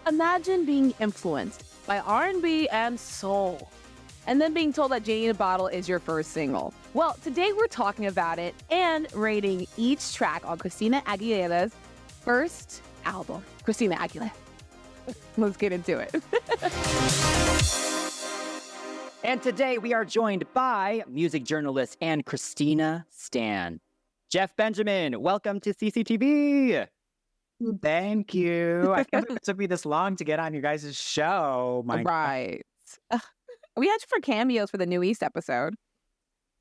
Imagine being influenced by R&B and soul, and then being told that Genie In A Bottle is your first single. Well, today we're talking about it and rating each track on Christina Aguilera's first album. Christina Aguilera. Let's get into it. And today we are joined by music journalist and Christina Stan. Jeff Benjamin, welcome to CCTV. Thank you. I can't believe it took me this long to get on you guys' show. Right. We had you for cameos for the New East episode.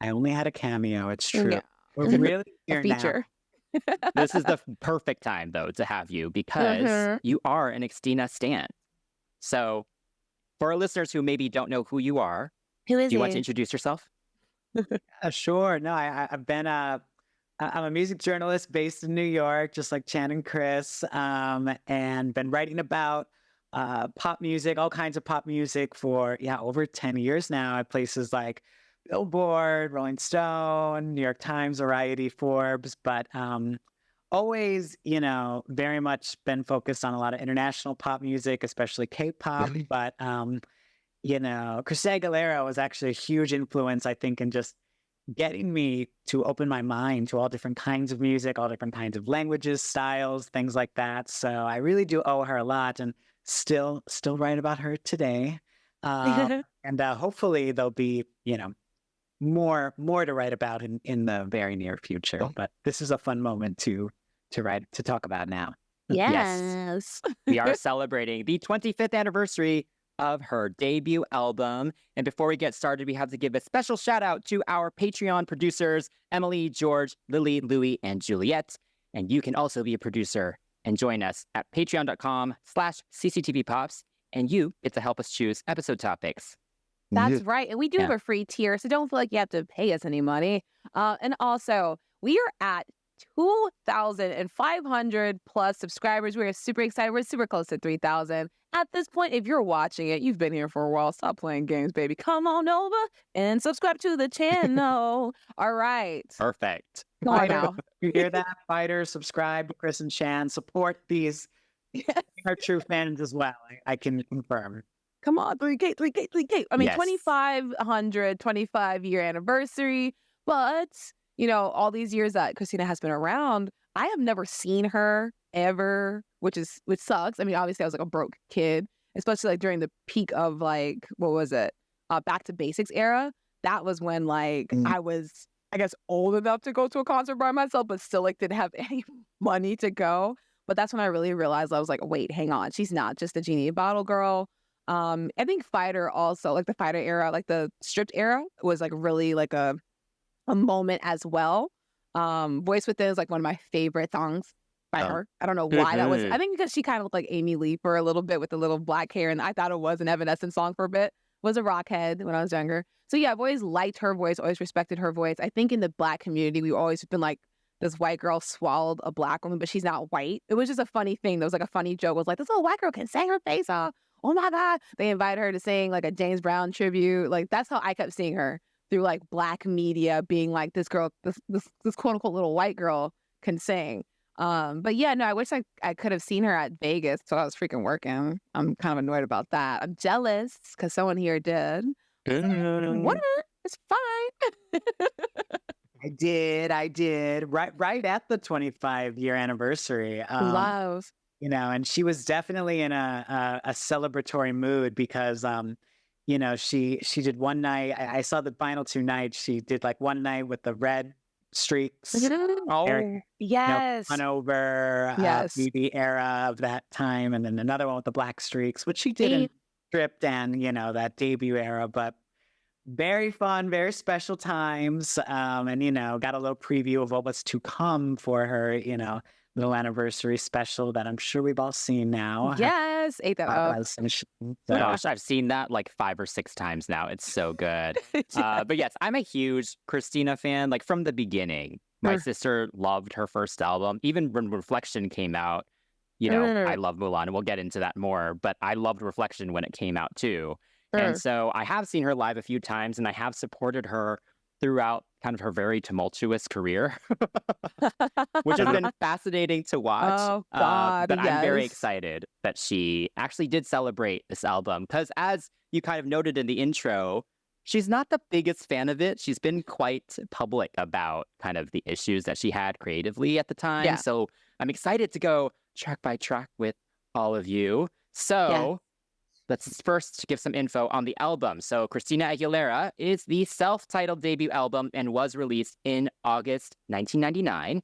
I only had a cameo. It's true. Yeah. We're really here A feature. now. This is the perfect time, though, to have you because you are an Christina Stan. So for our listeners who maybe don't know who you are, Who is do you want he? to introduce yourself? Sure. No, I've been I'm a music journalist based in New York, just like Chan and Chris, and been writing about pop music, all kinds of pop music for, over 10 years now at places like Billboard, Rolling Stone, New York Times, Variety, Forbes, but always, very much been focused on a lot of international pop music, especially K-pop. But, Christina Aguilera was actually a huge influence, I think, in just getting me to open my mind to all different kinds of music, all different kinds of languages, styles, things like that. So I really do owe her a lot, and still write about her today. And hopefully there'll be, more to write about in the very near future. But this is a fun moment to talk about now. Yes. We are celebrating the 25th anniversary of her debut album. And before we get started, we have to give a special shout out to our Patreon producers, Emily, George, Lily, Louie, and Juliet. And you can also be a producer and join us at patreon.com/cctvpops. And you get to help us choose episode topics. That's right. And we do have a free tier, so don't feel like you have to pay us any money. And also, we are at 2,500 plus subscribers. We're super excited. We're super close to 3,000. At this point, if you're watching it, you've been here for a while. Stop playing games, baby. Come on over and subscribe to the channel. All right. Perfect. Come on now. You hear that? Fighters, subscribe to Chris and Chan. Support these. Yes. Are true fans as well. I can confirm. Come on, 3K. I mean, Yes. 2,500, 25-year anniversary. But, all these years that Christina has been around, I have never seen her ever, which sucks. I mean, obviously I was like a broke kid, especially like during the peak of like, what was it? Back to Basics era. That was when like I was, I guess, old enough to go to a concert by myself, but still like didn't have any money to go. But that's when I really realized I was like, wait, hang on. She's not just a Genie bottle girl. I think Fighter also, like the Fighter era, like the stripped era was like really like a moment as well. Voice Within is like one of my favorite songs by her. I don't know why that was. I think because she kind of looked like Amy Lee for a little bit with the little black hair, and I thought it was an Evanescence song for a bit. Was a rockhead when I was younger. So yeah, I've always liked her voice, always respected her voice. I think in the black community, we've always been like, this white girl swallowed a black woman, but she's not white. It was just a funny thing. There was like a funny joke. It was like, this little white girl can sing her face off. Oh my God. They invited her to sing like a James Brown tribute. Like that's how I kept seeing her through like black media being like this girl, this quote unquote little white girl can sing. But yeah, no, I wish I could have seen her at Vegas. So I was freaking working. I'm kind of annoyed about that. I'm jealous because someone here did. Whatever. It's fine. I did. Right at the 25-year anniversary. Love. And she was definitely in a celebratory mood because, she did one night. I saw the final two nights. She did like one night with the red streaks. Oh, yes. On over the era of that time. And then another one with the black streaks, which she did in Stripped and, that debut era. But very fun, very special times. And, got a little preview of what was to come for her, little anniversary special that I'm sure we've all seen now. Yes, ate that up. Gosh, I've seen that like 5 or 6 times now. It's so good. But yes, I'm a huge Christina fan, like from the beginning. My sister loved her first album. Even when Reflection came out, I love Mulan, and we'll get into that more. But I loved Reflection when it came out too. And so I have seen her live a few times, and I have supported her throughout kind of her very tumultuous career, which has been fascinating to watch. Oh God, But I'm very yes. excited that she actually did celebrate this album because, as you kind of noted in the intro, she's not the biggest fan of it. She's been quite public about kind of the issues that she had creatively at the time. Yeah. So I'm excited to go track by track with all of you. Yeah. So let's first give some info on the album. So Christina Aguilera is the self-titled debut album and was released in August 1999.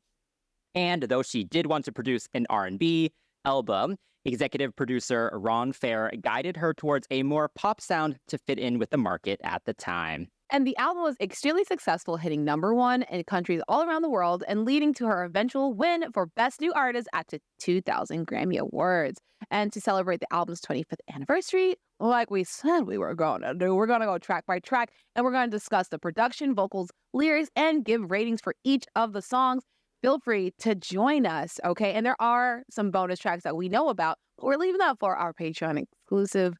And though she did want to produce an R&B album, executive producer Ron Fair guided her towards a more pop sound to fit in with the market at the time. And the album was extremely successful, hitting #1 in countries all around the world and leading to her eventual win for Best New Artist at the 2000 Grammy Awards. And to celebrate the album's 25th anniversary, like we said we were going to do, we're going to go track by track and we're going to discuss the production, vocals, lyrics, and give ratings for each of the songs. Feel free to join us, okay? And there are some bonus tracks that we know about, but we're leaving that for our Patreon exclusive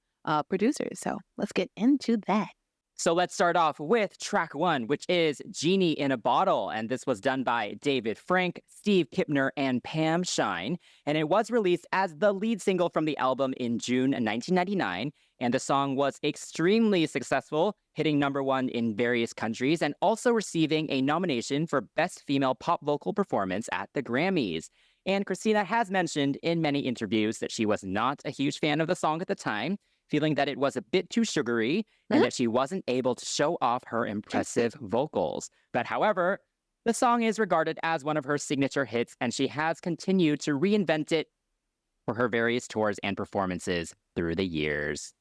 producers. So let's get into that. So let's start off with track 1, which is Genie in a Bottle. And this was done by David Frank, Steve Kipner, and Pam Shine. And it was released as the lead single from the album in June 1999. And the song was extremely successful, hitting #1 in various countries and also receiving a nomination for Best Female Pop Vocal Performance at the Grammys. And Christina has mentioned in many interviews that she was not a huge fan of the song at the time, feeling that it was a bit too sugary and that she wasn't able to show off her impressive vocals. But however, the song is regarded as one of her signature hits, and she has continued to reinvent it for her various tours and performances through the years.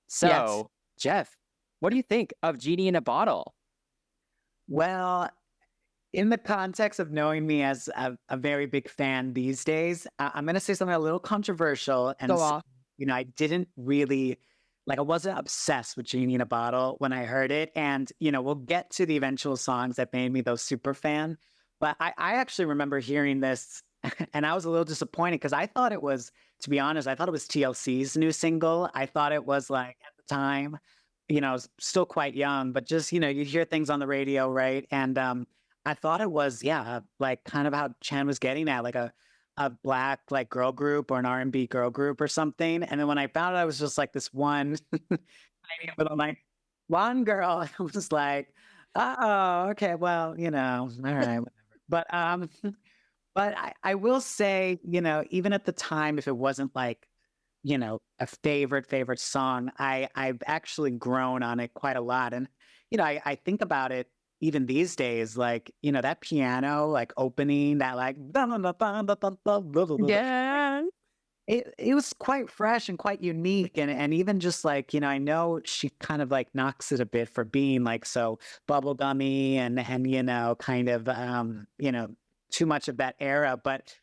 So, Yes. Jeff, what do you think of Genie in a Bottle? Well, in the context of knowing me as a very big fan these days, I'm going to say something a little controversial. And, Go off. I didn't really, I wasn't obsessed with Genie in a Bottle when I heard it. And, we'll get to the eventual songs that made me the super fan. But I actually remember hearing this and I was a little disappointed because I thought it was, to be honest, I thought it was TLC's new single. I thought it was at the time, still quite young, but just, you'd hear things on the radio, right? And I thought it was, kind of how Chan was getting at, a black girl group or an R&B girl group or something. And then when I found out it was just this one tiny little blonde girl, I was like, oh, okay, well, all right, whatever. But I will say, even at the time, if it wasn't a favorite song, I've actually grown on it quite a lot. And, I think about it even these days, that piano, opening, that Yeah. it was quite fresh and quite unique. And even just I know she kind of knocks it a bit for being so bubblegummy and kind of, too much of that era, but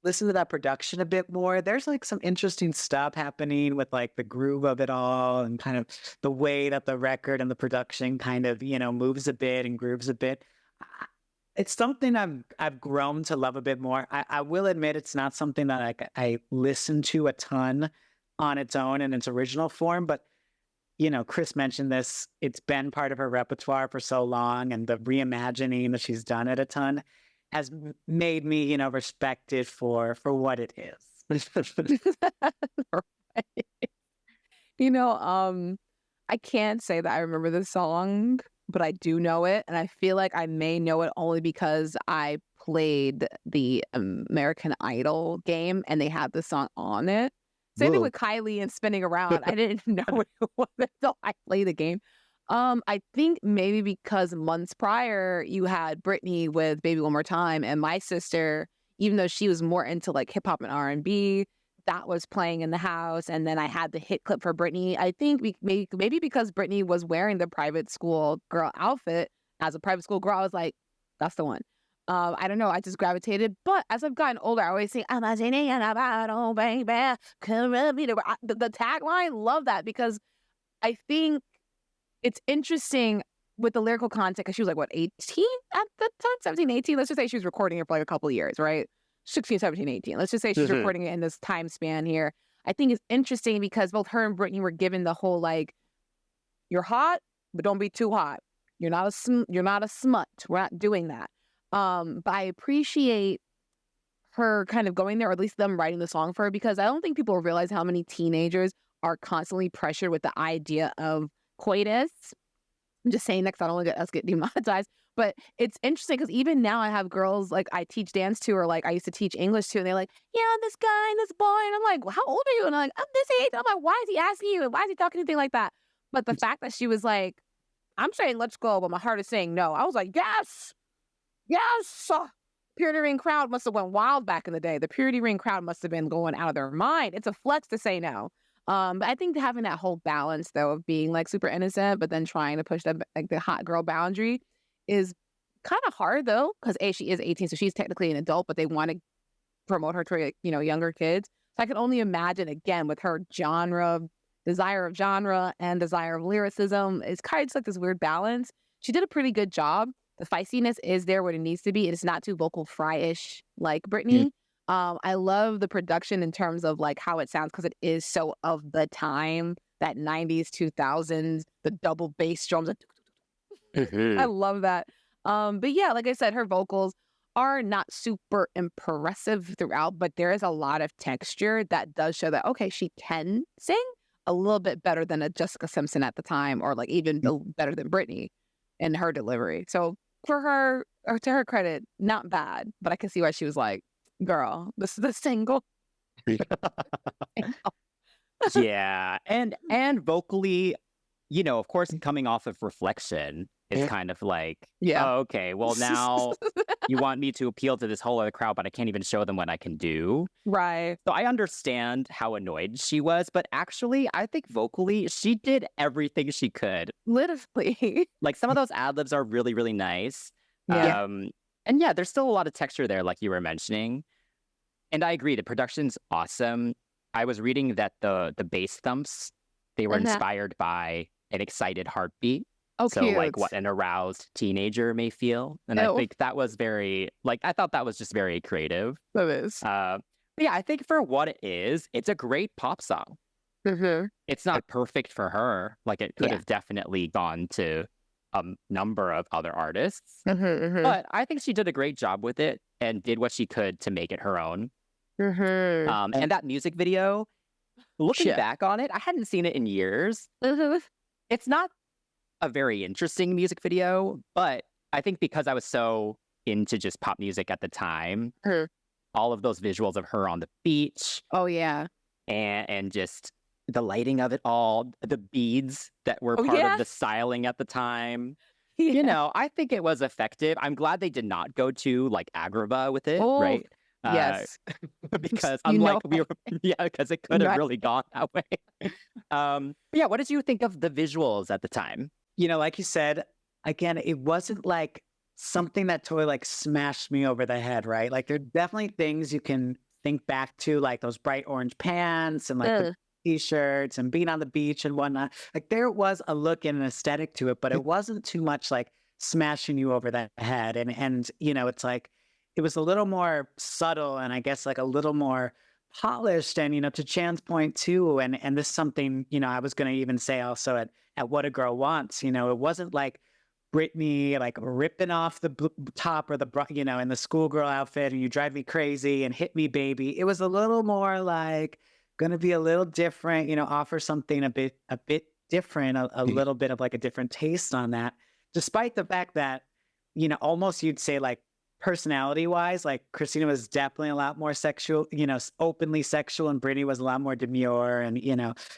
listen to that production a bit more. There's some interesting stuff happening with the groove of it all and kind of the way that the record and the production kind of, moves a bit and grooves a bit. It's something I've grown to love a bit more. I will admit it's not something that I listen to a ton on its own in its original form, but Chris mentioned this. It's been part of her repertoire for so long, and the reimagining that she's done it a ton has made me, respect it for what it is. Right. I can't say that I remember the song, but I do know it. And I feel like I may know it only because I played the American Idol game and they had the song on it. Same thing Whoa. with Kylie and Spinning Around. I didn't know what it was until I played the game. I think maybe because months prior you had Britney with Baby One More Time, and my sister, even though she was more into hip hop and R&B, that was playing in the house. And then I had the hit clip for Britney. I think maybe because Britney was wearing the private school girl outfit as a private school girl, I was like, that's the one. I don't know. I just gravitated. But as I've gotten older, I always sing, I'm a genie in a bottle, baby. The tagline, love that, because I think it's interesting with the lyrical content, because she was 18 at the time, 17, 18. Let's just say she was recording it for a couple of years, right? 16, 17, 18. Let's just say she's recording it in this time span here. I think it's interesting because both her and Britney were given the whole you're hot, but don't be too hot. You're not a smut. We're not doing that. But I appreciate her kind of going there, or at least them writing the song for her, because I don't think people realize how many teenagers are constantly pressured with the idea of coitus. I'm just saying that 'cause I don't want us get demonetized. But it's interesting because even now I have girls like I teach dance to, or like I used to teach English to, and they're like, yeah, this guy and this boy. And I'm like, well, how old are you? And I'm like, I'm this age. I'm like, why is he asking you? And why is he talking anything like that? But the fact that she was like, I'm saying let's go, but my heart is saying no. I was like, yes, yes. Purity Ring crowd must have went wild back in the day. The Purity Ring crowd must have been going out of their mind. It's a flex to say no. But I think having that whole balance though of being like super innocent, but then trying to push that like the hot girl boundary is kind of hard though, because she is 18, so she's technically an adult, but they want to promote her to younger kids. So I can only imagine again with her desire of genre and desire of lyricism, it's kind of just like this weird balance. She did a pretty good job. The feistiness is there where it needs to be. It's not too vocal fry-ish like Britney. I love the production in terms of like how it sounds because it is so of the time, that 90s, 2000s, the double bass drums. I love that. But yeah, like I said, her vocals are not super impressive throughout, but there is a lot of texture that does show that, okay, she can sing a little bit better than a Jessica Simpson at the time, or like even better than Britney in her delivery. So for her, or to her credit, not bad, but I can see why she was like, girl, this is a single. Yeah. And vocally, of course, coming off of Reflection, it's kind of like, oh, okay, well, now you want me to appeal to this whole other crowd, but I can't even show them what I can do. Right. So I understand how annoyed she was, but actually, I think vocally, she did everything she could. Literally. Like some of those ad-libs are really, really nice. Yeah. And yeah, there's still a lot of texture there, like you were mentioning. And I agree, the production's awesome. I was reading that the bass thumps, they were inspired by an excited heartbeat. Oh, so cute. like what an aroused teenager may feel. And I think that was very, like, I thought that was just very creative. That is. But yeah, I think for what it is, it's a great pop song. It's not perfect for her. Like it could have definitely gone to a number of other artists. But I think she did a great job with it and did what she could to make it her own. And that music video, looking back on it, I hadn't seen it in years. It's not a very interesting music video, but I think because I was so into just pop music at the time, all of those visuals of her on the beach. Oh, yeah. And just the lighting of it all, the beads that were part of the styling at the time. I think it was effective. I'm glad they did not go to like Agrabah with it, right? Yes. Because unlike because it could have really gone that way. But yeah, what did you think of the visuals at the time? Like you said, again, it wasn't like something that totally like smashed me over the head, right? Like there are definitely things you can think back to, like those bright orange pants and like the t-shirts and being on the beach and whatnot. Like there was a look and an aesthetic to it, but it wasn't too much like smashing you over the head. And it's like, it was a little more subtle and I guess like a little more polished. And, to Chan's point too, and this is something, I was going to even say also at What a Girl Wants, it wasn't like Britney like ripping off the top or in the schoolgirl outfit and You Drive Me Crazy and Hit Me Baby. It was a little more like going to be a little different, offer something a bit different, a little bit of like a different taste on that, despite the fact that, almost you'd say like personality wise, like Christina was definitely a lot more sexual, openly sexual, and Britney was a lot more demure and,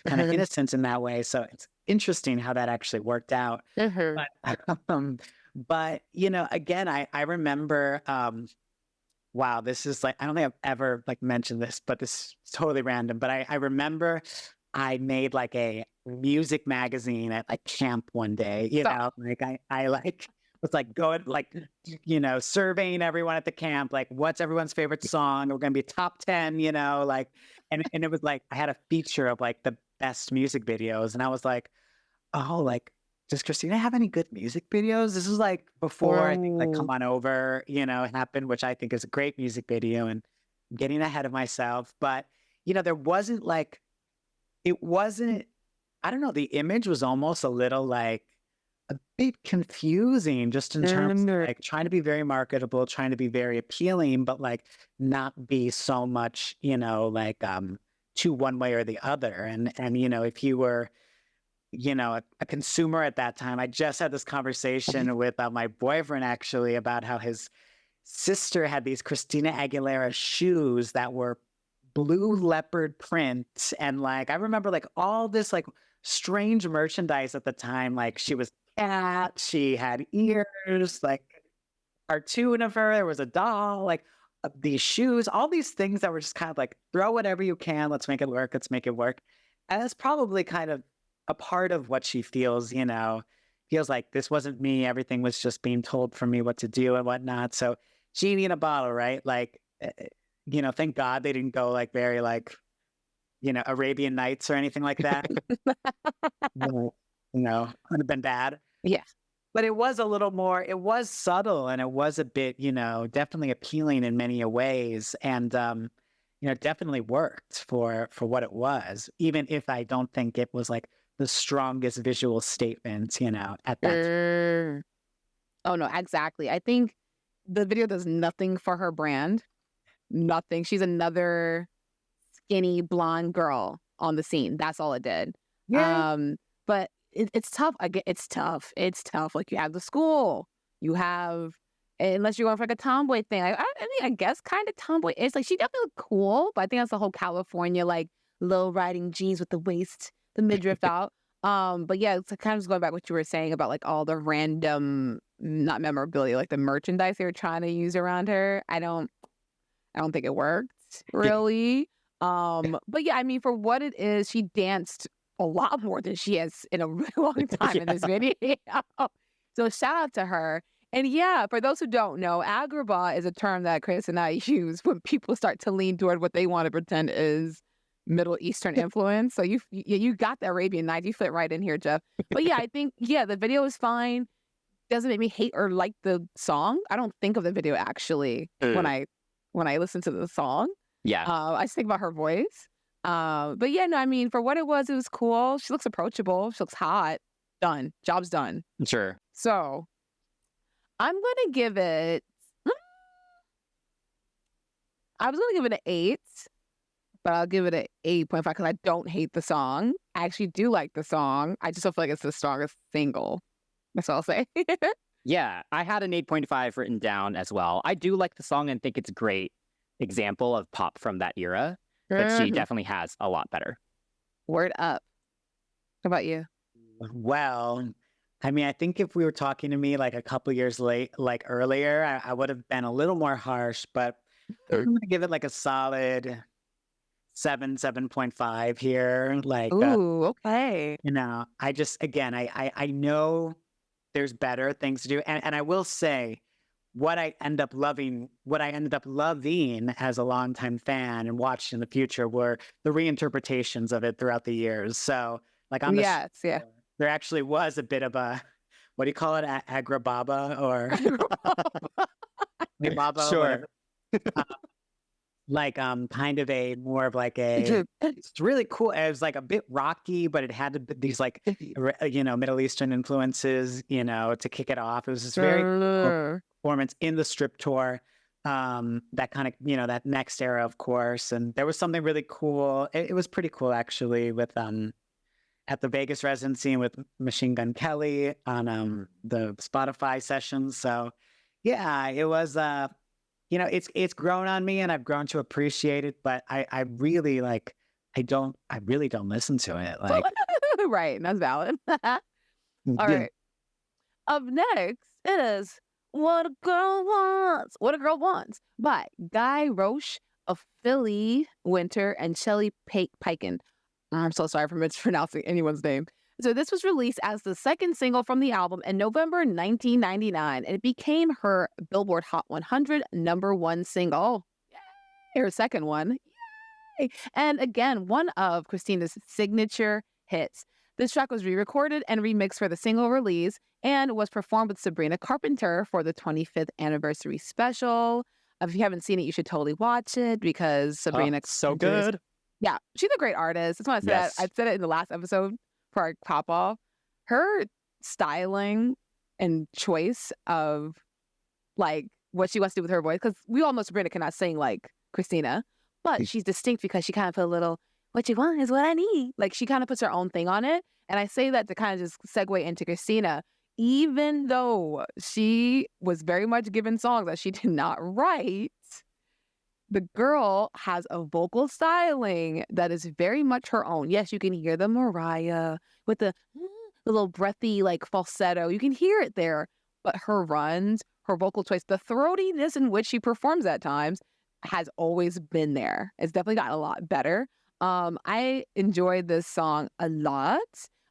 kind of innocent in that way. So it's interesting how that actually worked out. But again, I remember, wow, this is like, I don't think I've ever like mentioned this, but this is totally random. But I remember I made like a music magazine at like camp one day, like I like was like going like, surveying everyone at the camp, like what's everyone's favorite song? We're going to be top 10, like, and it was like, I had a feature of like the best music videos. And I was like, oh, like, does Christina have any good music videos? This is like before I think like Come On Over, happened, which I think is a great music video, and I'm getting ahead of myself. But, there wasn't like, it wasn't, I don't know, the image was almost a little like, a bit confusing just in terms of Mm. like trying to be very marketable, trying to be very appealing, but like not be so much, like to one way or the other. And if you were, a consumer at that time, I just had this conversation with my boyfriend actually about how his sister had these Christina Aguilera shoes that were blue leopard print. And like, I remember like all this like strange merchandise at the time. Like she was cat, she had ears, like cartoon of her, there was a doll, like these shoes, all these things that were just kind of like throw whatever you can, let's make it work, let's make it work. And that's probably kind of a part of what she feels, feels like this wasn't me, everything was just being told for me what to do and whatnot. So Genie in a bottle, right? Like, thank God they didn't go like very like, Arabian Nights or anything like that. Could have been bad. Yeah. But it was a little more, it was subtle and it was a bit, definitely appealing in many ways. And, definitely worked for what it was, even if I don't think it was like the strongest visual statement, at that time. Oh, no, exactly. I think the video does nothing for her brand. Nothing. She's another skinny blonde girl on the scene. That's all it did. Yeah. But it's tough. It's tough. It's tough. Like you have the school, you have, unless you're going for like a tomboy thing. I mean, I guess kind of tomboy. It's like she definitely looked cool, but I think that's the whole California like low riding jeans with the waist, the midriff out. But yeah, it's kind of just going back what you were saying about like all the random, not memorabilia, like the merchandise they were trying to use around her. I don't think it worked really. But yeah, I mean, for what it is, she danced a lot more than she has in a really long time in this video. So shout out to her. And yeah, for those who don't know, agrabah is a term that Chris and I use when people start to lean toward what they want to pretend is Middle Eastern influence. So you got the Arabian Nights. You fit right in here, Jeff. But yeah, I think, the video is fine. Doesn't make me hate or like the song. I don't think of the video actually when I listen to the song. Yeah. I just think about her voice. But yeah, no, I mean, for what it was cool. She looks approachable. She looks hot. Done. Job's done. Sure. So I'm going to give it, I was going to give it an 8, but I'll give it an 8.5 because I don't hate the song. I actually do like the song. I just don't feel like it's the strongest single. That's all I'll say. Yeah, I had an 8.5 written down as well. I do like the song and think it's a great example of pop from that era, but she definitely has a lot better. Word up. How about you? Well, I mean, I think if we were talking to me like a couple years earlier, I would have been a little more harsh, but I'm going to give it like a solid 7.5 here. Like, Ooh, okay. I just, again, I know there's better things to do. And I will say what I ended up loving as a longtime fan and watched in the future were the reinterpretations of it throughout the years. So like on the show, there actually was a bit of a, what do you call it? Agrababa or Alibaba? Sure. Like kind of a more of like a it's really cool. It was like a bit rocky, but it had these like Middle Eastern influences, to kick it off. It was this very cool performance in the strip tour. That kind of that next era, of course. And there was something really cool. It was pretty cool actually with at the Vegas residency with Machine Gun Kelly on the Spotify sessions. So yeah, it was it's grown on me and I've grown to appreciate it, but I really like, I really don't listen to it. Like, right. That's valid. All right. Up next, it is What a Girl Wants. What a Girl Wants by Guy Roche of Philly Winter and Shelly Piken. I'm so sorry for mispronouncing anyone's name. So this was released as the second single from the album in November 1999, and it became her Billboard Hot 100 #1 single. Yay! Her second one. Yay! And again, one of Christina's signature hits. This track was re-recorded and remixed for the single release and was performed with Sabrina Carpenter for the 25th anniversary special. If you haven't seen it, you should totally watch it because Sabrina so good. Yeah, she's a great artist. That's why I said that. I said it in the last episode for our pop off. Her styling and choice of like what she wants to do with her voice, because we all know Sabrina cannot sing like Christina, but she's distinct because she kind of put a little, what you want is what I need. Like she kind of puts her own thing on it. And I say that to kind of just segue into Christina, even though she was very much given songs that she did not write, the girl has a vocal styling that is very much her own. Yes, you can hear the Mariah with the little breathy like falsetto. You can hear it there, but her runs, her vocal choice, the throatiness in which she performs at times has always been there. It's definitely gotten a lot better. I enjoyed this song a lot.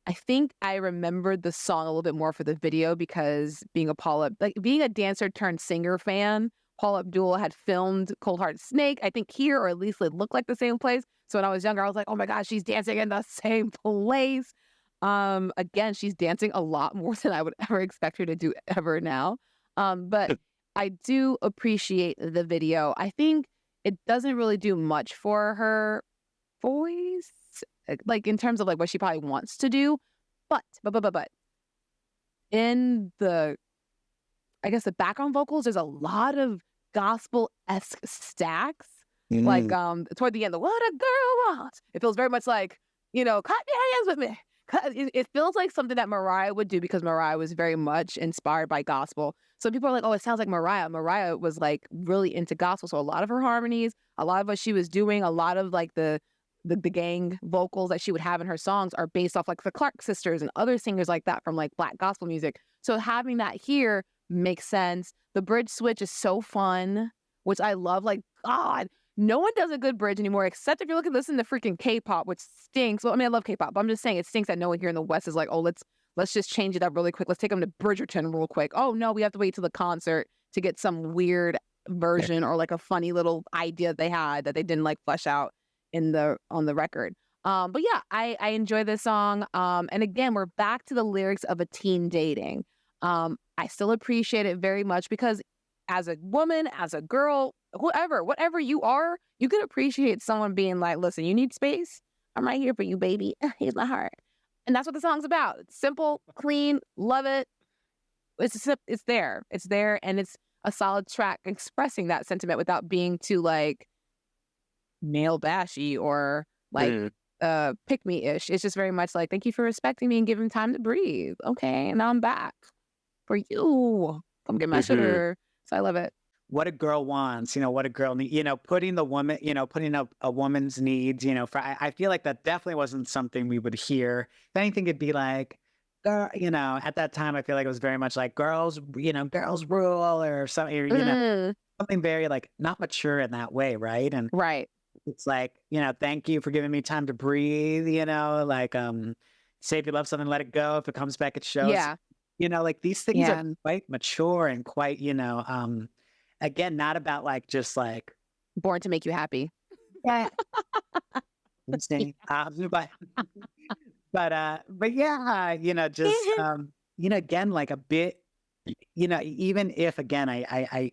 I think I remembered the song a little bit more for the video because being a dancer turned singer fan, Paula Abdul had filmed Cold Hearted Snake, I think here, or at least it looked like the same place. So when I was younger, I was like, oh my gosh, she's dancing in the same place. Again, she's dancing a lot more than I would ever expect her to do ever now. But I do appreciate the video. I think it doesn't really do much for her voice, like in terms of like what she probably wants to do. But in the, I guess the background vocals, there's a lot of gospel-esque stacks. Like toward the end, the what a girl wants. It feels very much like, clap your hands with me. It feels like something that Mariah would do because Mariah was very much inspired by gospel. So people are like, oh, it sounds like Mariah. Mariah was like really into gospel. So a lot of her harmonies, a lot of what she was doing, a lot of like the gang vocals that she would have in her songs are based off like the Clark sisters and other singers like that from like Black gospel music. So having that here makes sense. The bridge switch is so fun, which I love. Like, God, no one does a good bridge anymore, except if you're listening to freaking K-pop, which stinks. Well, I mean, I love K-pop, but I'm just saying it stinks that no one here in the West is like, oh, let's just change it up really quick. Let's take them to Bridgerton real quick. Oh no, we have to wait till the concert to get some weird version or like a funny little idea they had that they didn't like flesh out on the record. But yeah, I enjoy this song. And again, we're back to the lyrics of a teen dating. I still appreciate it very much because as a woman, as a girl, whatever you are, you can appreciate someone being like, listen, you need space? I'm right here for you, baby. Here's my heart. And that's what the song's about. It's simple, clean, love it. It's there. It's there. And it's a solid track expressing that sentiment without being too like male bashy or like pick me ish. It's just very much like, thank you for respecting me and giving time to breathe. Okay. And now I'm back for you. Come get my sugar. So I love it. What a girl wants, what a girl needs, putting the woman, putting up a woman's needs, I feel like that definitely wasn't something we would hear. If anything, it'd be like, girl, at that time, I feel like it was very much like girls, girls rule or something, or, something very like not mature in that way. Right. And right. It's like, thank you for giving me time to breathe, like, say if you love something, let it go. If it comes back, it shows. Yeah. Like these things are quite mature and quite, again, not about like just like born to make you happy. Yeah. but yeah, just again, like a bit, even if again, I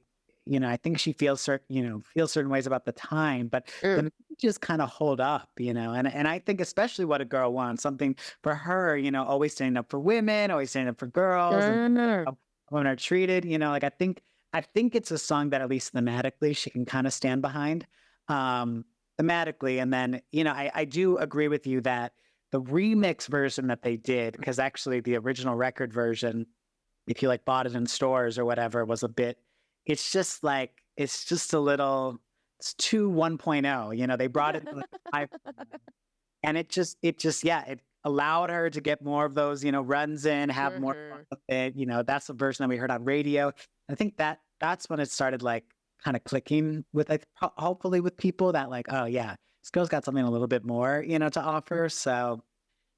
think she feels certain ways about the time, but the just kind of hold up, and I think especially what a girl wants, something for her, always standing up for women, always standing up for girls, and how women are treated, like I think it's a song that at least thematically she can kind of stand behind, thematically. And then, I do agree with you that the remix version that they did, because actually the original record version, if you like bought it in stores or whatever, was a bit, it's just a little, it's too 1.0, they brought it to like 5, and it allowed her to get more of those, runs in, have more fun with it. That's the version that we heard on radio. I think that's when it started like kind of clicking with, hopefully with people that like, oh yeah, this girl's got something a little bit more, to offer. So,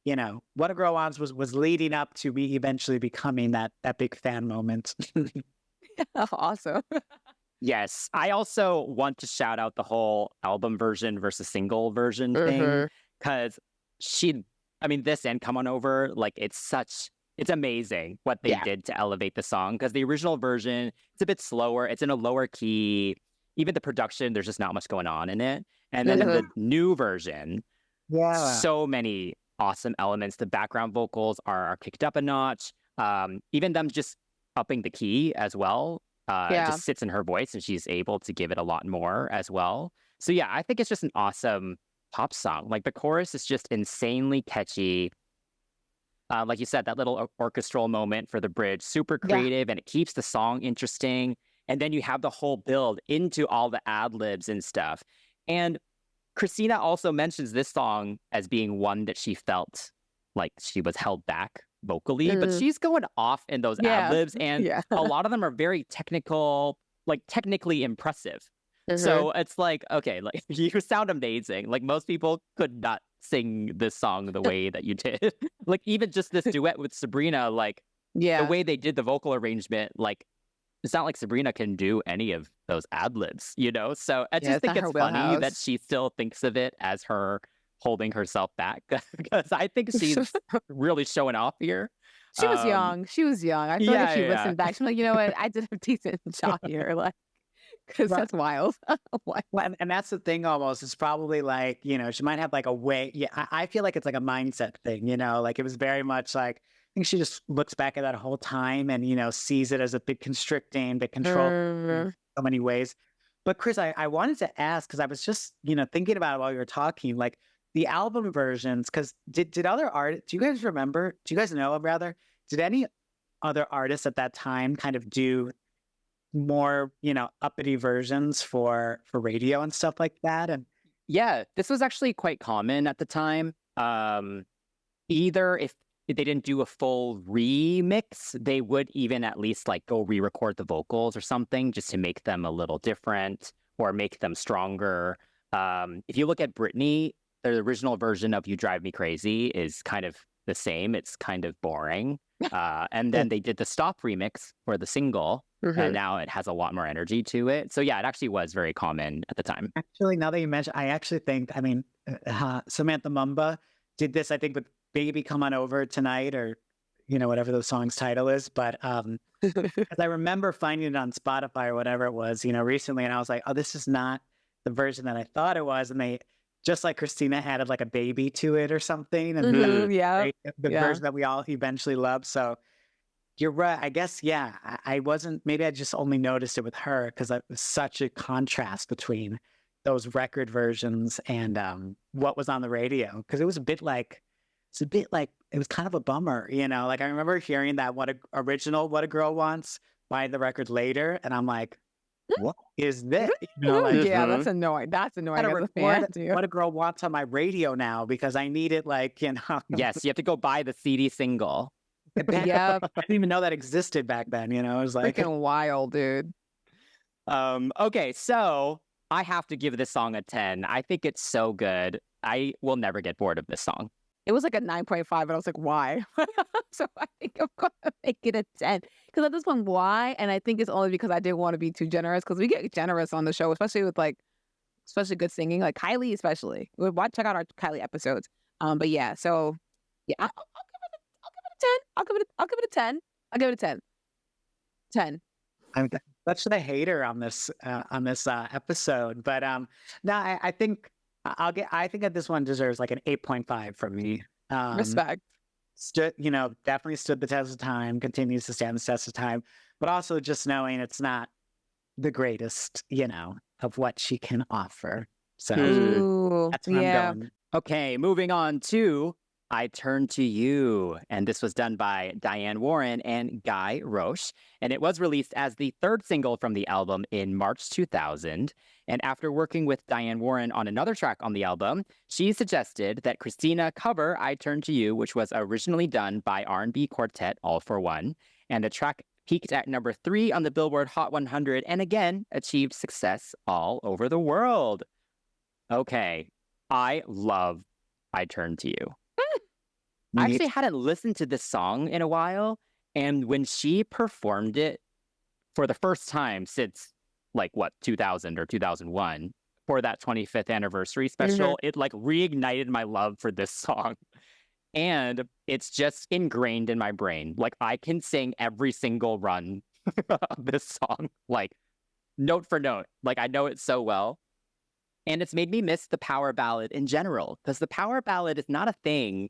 What a Girl Wants was leading up to me eventually becoming that big fan moment. Awesome. Yes. I also want to shout out the whole album version versus single version thing, because this and Come On Over, like it's amazing what they did to elevate the song, because the original version, it's a bit slower. It's in a lower key. Even the production, there's just not much going on in it. And then in the new version, so many awesome elements. The background vocals are kicked up a notch. Even them just upping the key as well, Yeah. just sits in her voice, and she's able to give it a lot more as well. So yeah, I think it's just an awesome pop song. Like the chorus is just insanely catchy. Like you said, that little orchestral moment for the bridge, super Yeah. creative, and it keeps the song interesting. And then you have the whole build into all the ad libs and stuff. And Christina also mentions this song as being one that she felt like she was held back vocally, but Mm. she's going off in those ad Yeah. libs, and Yeah. a lot of them are very technical, like technically impressive. Mhm. So it's like, okay, like you sound amazing. Like most people could not sing this song the way that you did. Like even just this duet with Sabrina, like the Yeah. way they did the vocal arrangement, like it's not like Sabrina can do any of those ad libs, you know? So I Yeah, just it's think not her it's funny that wheelhouse. she still thinks of it as her holding herself back because I think she's really showing off here. She was Um, young. She was young. I feel like if yeah, she yeah, listened back, she's like, you know what? I did a decent job here. Like, because Right. that's wild. Why? Well, and that's the thing almost. It's probably like, she might have like a way. Yeah, I feel like it's like a mindset thing, like it was very much like, I think she just looks back at that whole time and, sees it as a bit constricting, bit controlling in so many ways. But Chris, I wanted to ask, because I was just, thinking about it while you were talking, like the album versions, because did other artists, do you guys remember, do you guys know rather, did any other artists at that time kind of do more, uppity versions for radio and stuff like that? And yeah. This was actually quite common at the time. Either if they didn't do a full remix, they would even at least like go re-record the vocals or something just to make them a little different or make them stronger. If you look at Britney, the original version of "You Drive Me Crazy" is kind of the same. It's kind of boring. And then they did the Stop remix for the single, and now it has a lot more energy to it. So yeah, it actually was very common at the time. actually, now that you mention, I actually think, I mean, Samantha Mumba did this, I think, with "Baby Come On Over Tonight," or whatever the song's title is. But 'cause I remember finding it on Spotify or whatever it was, recently, and I was like, oh, this is not the version that I thought it was. And they, just like Christina, added like a baby to it or something, and Mhm. Yeah. right, the Yeah. version that we all eventually loved. So you're right. I guess, yeah, I wasn't, maybe I just only noticed it with her because it was such a contrast between those record versions and what was on the radio. Because it was a bit like, it was kind of a bummer, Like I remember hearing that What a Girl Wants by the record later. And I'm like, what is this? Like, Yeah, Mhm. that's annoying. That's I annoying gotta as a fan, record too. What a Girl Wants on my radio now because I need it, like, Yes, you have to go buy the CD single. Yep. I didn't even know that existed back then, It was like, Freaking wild, dude. Okay, so I have to give this song a 10. I think it's so good. I will never get bored of this song. It was like a 9.5, and I was like, why? So I think I'm going to make it a 10. Because at this point, why? And I think it's only because I didn't want to be too generous. Because we get generous on the show, especially with especially good singing, like Kylie, especially. Check out our Kylie episodes. But yeah, so yeah, I'll give it a 10. I'll give it a 10. I'll give it a 10. 10. I'm such the hater on this episode, but no, I think I think that this one deserves like an 8.5 from me. Respect. Definitely stood the test of time, continues to stand the test of time, but also just knowing it's not the greatest, of what she can offer. So Ooh, that's where yeah. I'm going. Okay, moving on to I Turn to You. And this was done by Diane Warren and Guy Roche. And it was released as the third single from the album in March 2000. And after working with Diane Warren on another track on the album, she suggested that Christina cover I Turn to You, which was originally done by R&B quartet All for One. And the track peaked at number 3 on the Billboard Hot 100 and again achieved success all over the world. Okay, I love I Turn to You. I actually hadn't listened to this song in a while, and when she performed it for the first time since 2000 or 2001 for that 25th anniversary special, it reignited my love for this song. And it's just ingrained in my brain. Like I can sing every single run of this song, note for note. Like I know it so well. And it's made me miss the power ballad in general, because the power ballad is not a thing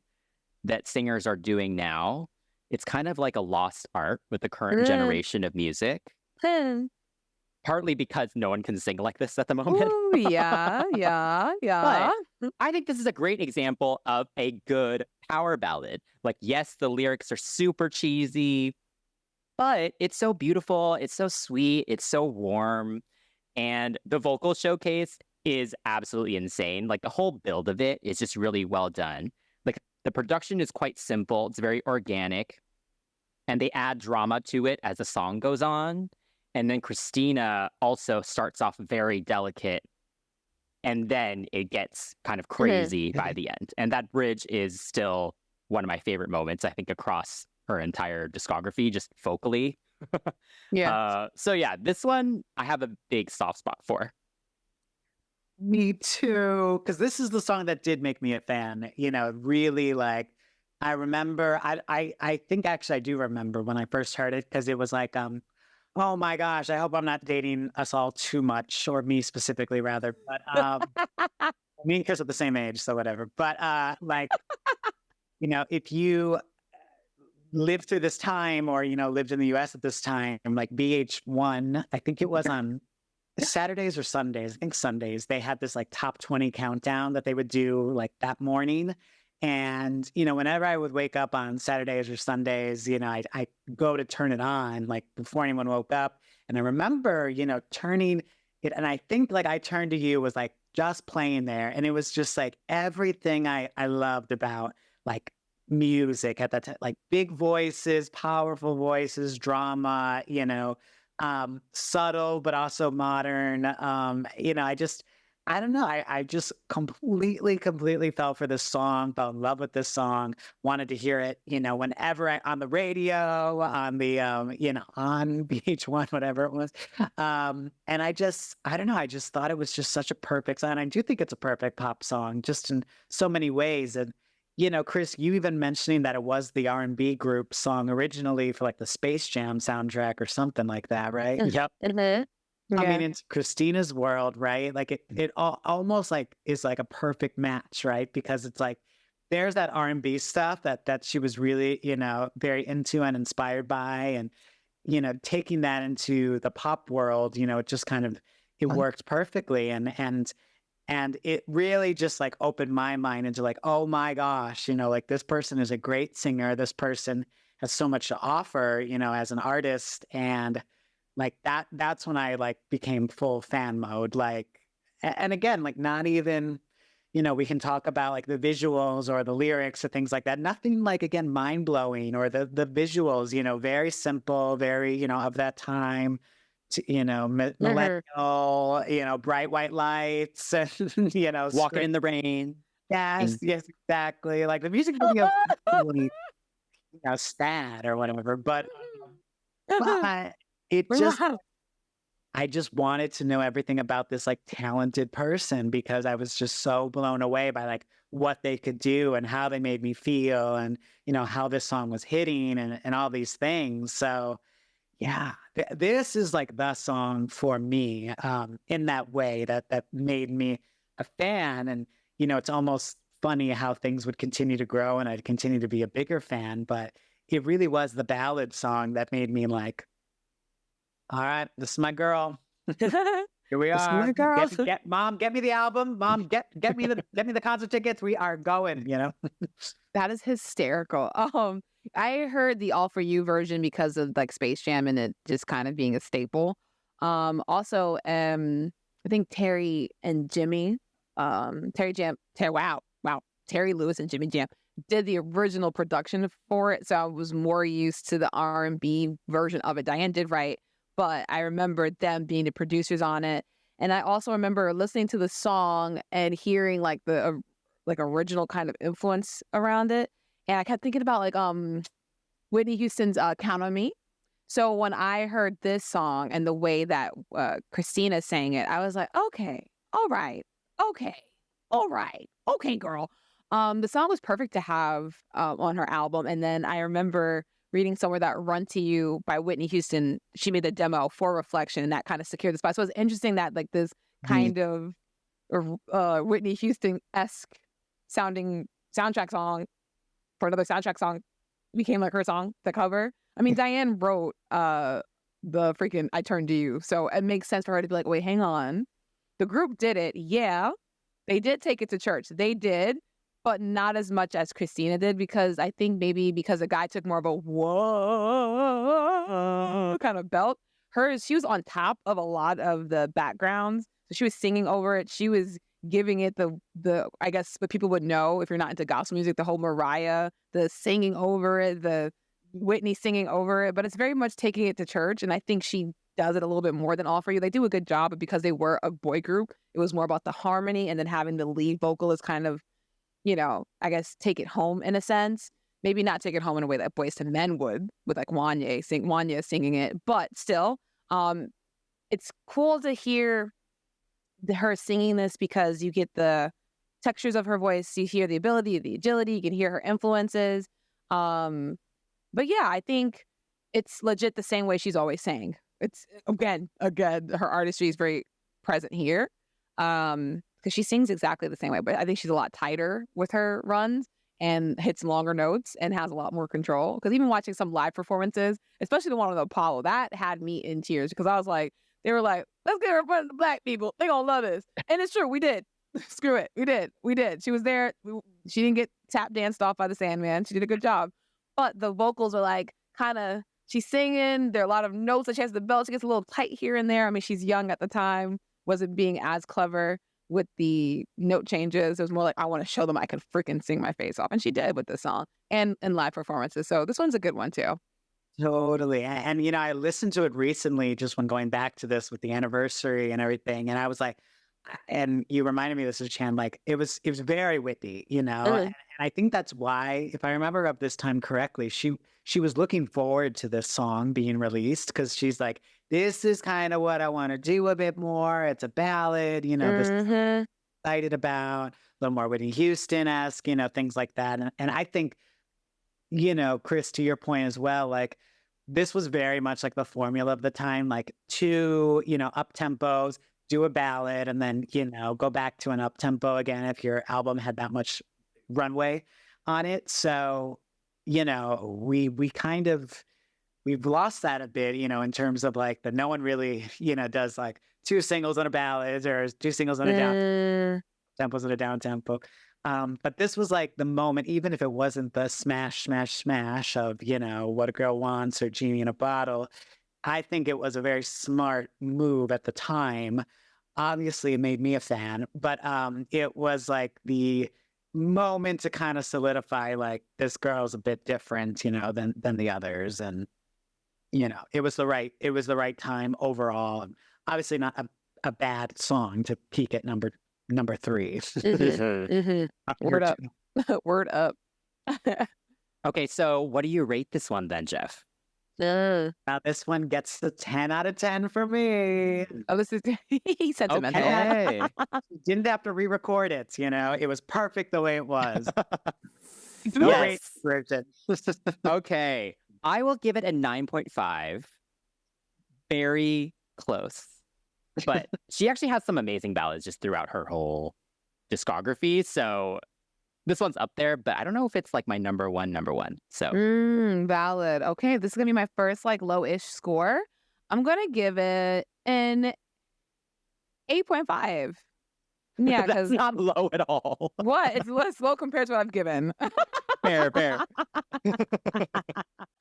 that singers are doing now. it's kind of like a lost art with the current generation of music, partly because no one can sing like this at the moment. Ooh, yeah, yeah, yeah. But I think this is a great example of a good power ballad. Like, yes, the lyrics are super cheesy, but it's so beautiful. It's so sweet. It's so warm. And the vocal showcase is absolutely insane. Like, the whole build of it is just really well done. Like, the production is quite simple. It's very organic. And they add drama to it as the song goes on. And then Christina also starts off very delicate. And then it gets kind of crazy by the end. And that bridge is still one of my favorite moments, I think, across her entire discography, just vocally. Yeah. So yeah, this one I have a big soft spot for. Me too, because this is the song that did make me a fan. Really like. I remember. I think actually I do remember when I first heard it because it was like, oh my gosh, I hope I'm not dating us all too much, or me specifically rather. But me and Chris are the same age, so whatever. But like, if you lived through this time, or lived in the US at this time, like BH1, I think it was on Saturdays or Sundays. I think Sundays, they had this like top 20 countdown that they would do like that morning. And, whenever I would wake up on Saturdays or Sundays, I go to turn it on like before anyone woke up. And I remember, turning it. And I think like I Turned to You was like just playing there. And it was just like everything I loved about like music at that time, like big voices, powerful voices, drama, subtle, but also modern. I don't know. I just completely fell for this song, fell in love with this song, wanted to hear it, whenever on the radio, on the, on BH1, whatever it was. And I don't know. I just thought it was just such a perfect song. And I do think it's a perfect pop song just in so many ways. And, Chris, you even mentioning that it was the R&B group song originally for like the Space Jam soundtrack or something like that, right? Yep. I Yeah. mean, it's Christina's world, right? Like it almost like is like a perfect match, right? Because it's like there's that R&B stuff that she was really, very into and inspired by, and taking that into the pop world, it just kind of it worked perfectly, and it really just like opened my mind into like, oh my gosh, like this person is a great singer. This person has so much to offer, as an artist, and like that's when I like became full fan mode. Like, and again, like not even, we can talk about like the visuals or the lyrics or things like that. Nothing like, again, mind blowing, or the visuals, very simple, very, of that time, millennial, bright white lights and, Walking in the rain. yes, yes, exactly. Like the music video, really, sad or whatever, but it just, I just wanted to know everything about this like talented person, because I was just so blown away by like what they could do and how they made me feel, and how this song was hitting, and all these things. So yeah, this is like the song for me, in that way that made me a fan. And it's almost funny how things would continue to grow and I'd continue to be a bigger fan, but it really was the ballad song that made me like, all right, this is my girl. Here we This is are. my girl. Mom, get me the album. Mom, get me the concert tickets. We are going. That is hysterical. I heard the All For You version because of like Space Jam and it just kind of being a staple. Also, I think Terry and Jimmy, Terry Lewis and Jimmy Jam did the original production for it, so I was more used to the R&B version of it. Diane did write, but I remember them being the producers on it, and I also remember listening to the song and hearing like the like original kind of influence around it, and I kept thinking about like Whitney Houston's "Count on Me." So when I heard this song and the way that Christina sang it, I was like, okay, all right, okay, all right, okay, girl. The song was perfect to have on her album. And then I remember reading somewhere that Run to You by Whitney Houston, she made the demo for Reflection, and that kind of secured the spot. So it's interesting that like this kind of Whitney Houston-esque sounding soundtrack song for another soundtrack song became like her song to cover. I mean, Diane wrote the freaking I Turned to You. So it makes sense for her to be like, wait, hang on. The group did it. Yeah, they did take it to church. They did, but not as much as Christina did, because I think maybe because the guy took more of a whoa kind of belt. She was on top of a lot of the backgrounds. So she was singing over it. She was giving it the I guess what people would know if you're not into gospel music, the whole Mariah, the singing over it, the Whitney singing over it, but it's very much taking it to church. And I think she does it a little bit more than All For You. They do a good job, but because they were a boy group, it was more about the harmony and then having the lead vocalist kind of, I guess take it home in a sense. Maybe not take it home in a way that Boyz II Men would, with like Wanya singing it, but still, it's cool to hear her singing this because you get the textures of her voice, you hear the ability, the agility, you can hear her influences. But yeah, I think it's legit the same way she's always sang. It's again, her artistry is very present here. Because she sings exactly the same way, but I think she's a lot tighter with her runs and hits longer notes and has a lot more control. Because even watching some live performances, especially the one on the Apollo, that had me in tears because I was like, they were like, let's get her in front of the black people. They gonna love this. And it's true, we did. Screw it. We did. She was there. She didn't get tap danced off by the Sandman. She did a good job. But the vocals are like kind of, she's singing. There are a lot of notes that she has the belt. She gets a little tight here and there. I mean, she's young at the time, wasn't being as clever with the note changes. It was more like, I want to show them I can freaking sing my face off. And she did with this song and live performances. So this one's a good one too. Totally. And I listened to it recently just when going back to this with the anniversary and everything. And I was like, and you reminded me of this, Chan, like it was very witty, and I think that's why, if I remember of this time correctly, she was looking forward to this song being released because she's like, this is kind of what I want to do a bit more. It's a ballad, this is what I'm excited about, a little more Whitney Houston-esque, things like that. And I think, Chris, to your point as well, like this was very much like the formula of the time, like two, up tempos, do a ballad, and then, go back to an up tempo again if your album had that much runway on it. So, we kind of, we've lost that a bit, in terms of like that no one really, does like two singles on a ballad or two singles on a down tempos on a down tempo. But this was like the moment, even if it wasn't the smash of, What a Girl Wants or Genie in a Bottle, I think it was a very smart move at the time. Obviously, it made me a fan, but it was like the moment to kind of solidify, like, this girl's a bit different, than the others. And, it was the right time overall. And obviously not a bad song to peak at number 3. Word up. Word up. Okay, so what do you rate this one then, Jeff? Now this one gets the 10 out of 10 for me. Oh, this is he's sentimental. Okay. Didn't have to re-record it, it was perfect the way it was. Yes. Version. Okay. I will give it a 9.5. Very close. But she actually has some amazing ballads just throughout her whole discography. So this one's up there, but I don't know if it's like my number one. So Valid. Okay, this is gonna be my first like low-ish score. I'm gonna give it an 8.5. Yeah, that's not low at all. What? It's low compared to what I've given. Fair.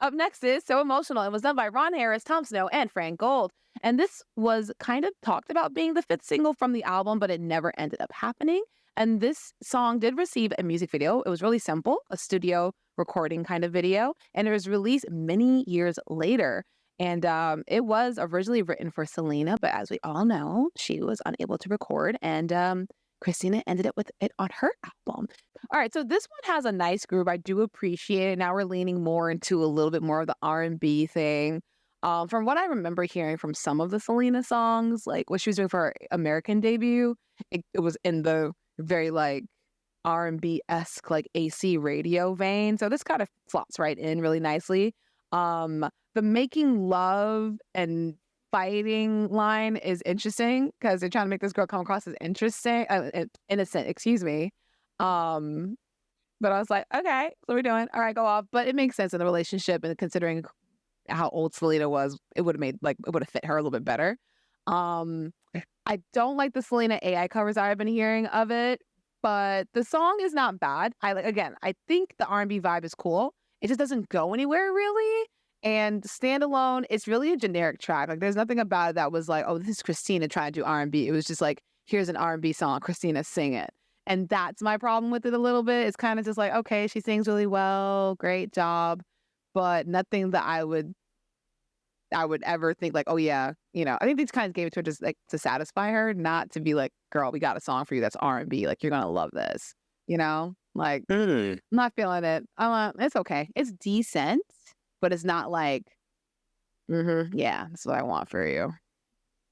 Up next is So Emotional. It was done by Ron Harris, Tom Snow, and Frank Gold. And this was kind of talked about being the 5th single from the album, but it never ended up happening. And this song did receive a music video. It was really simple, a studio recording kind of video. And it was released many years later. And it was originally written for Selena, but as we all know, she was unable to record. And Christina ended up with it on her album. All right, so this one has a nice groove. I do appreciate it. Now we're leaning more into a little bit more of the R&B thing. From what I remember hearing from some of the Selena songs, like what she was doing for her American debut, it was in the very like R&B-esque like AC radio vein. So this kind of slots right in really nicely. The making love and fighting line is interesting because they're trying to make this girl come across as innocent, excuse me. But I was like, okay, what are we doing? All right, go off. But it makes sense in the relationship and considering how old Selena was, it would have made like it would have fit her a little bit better. Um, I don't like the Selena AI covers I've been hearing of it, but the song is not bad. I like again, I think the R&B vibe is cool. It just doesn't go anywhere really. And standalone, it's really a generic track. Like there's nothing about it that was like, oh, this is Christina trying to do R&B. It was just like, here's an R&B song, Christina sing it. And that's my problem with it a little bit. It's kind of just like, okay, she sings really well, great job, but nothing that I would ever think like, oh yeah, I think these kinds gave it to her just like to satisfy her, not to be like, girl, we got a song for you that's R&B. Like you're gonna love this, Like Mm. I'm not feeling it. It's okay. It's decent, but it's not like, yeah, that's what I want for you.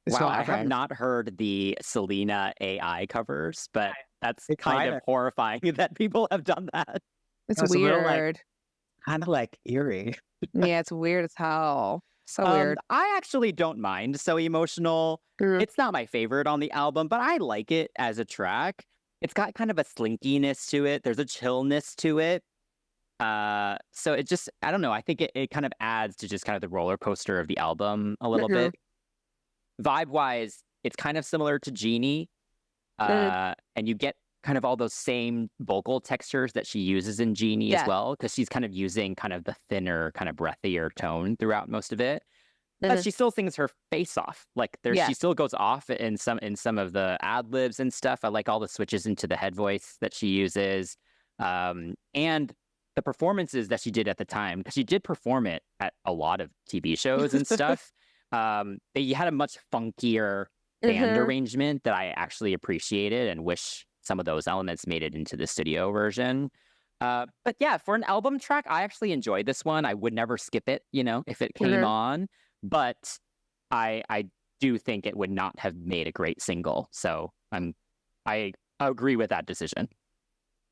It's Wow, not I my have friend. not heard the Selena AI covers, but that's It's kind of either. horrifying that people have done that. It's It's a little like weird. kind of like eerie. Yeah, it's weird as hell. So weird. I actually don't mind So Emotional. Mm. It's not my favorite on the album, but I like it as a track. It's got kind of a slinkiness to it. There's a chillness to it. So it just, I don't know. I think it kind of adds to just kind of the roller coaster of the album a little Mhm. bit. Vibe wise, it's kind of similar to Genie. Mm. And you get kind of all those same vocal textures that she uses in Genie as Yeah. well, because she's kind of using kind of the thinner, kind of breathier tone throughout most of it. But Mhm. she still sings her face off. Like Yeah. she still goes off in some of the ad libs and stuff. I like all the switches into the head voice that she uses, and the performances that she did at the time, because she did perform it at a lot of TV shows and stuff. They had a much funkier band Mhm. arrangement that I actually appreciated and wish some of those elements made it into the studio version. But yeah, for an album track, I actually enjoyed this one. I would never skip it, if it came Mhm. on. But I do think it would not have made a great single. So I agree with that decision.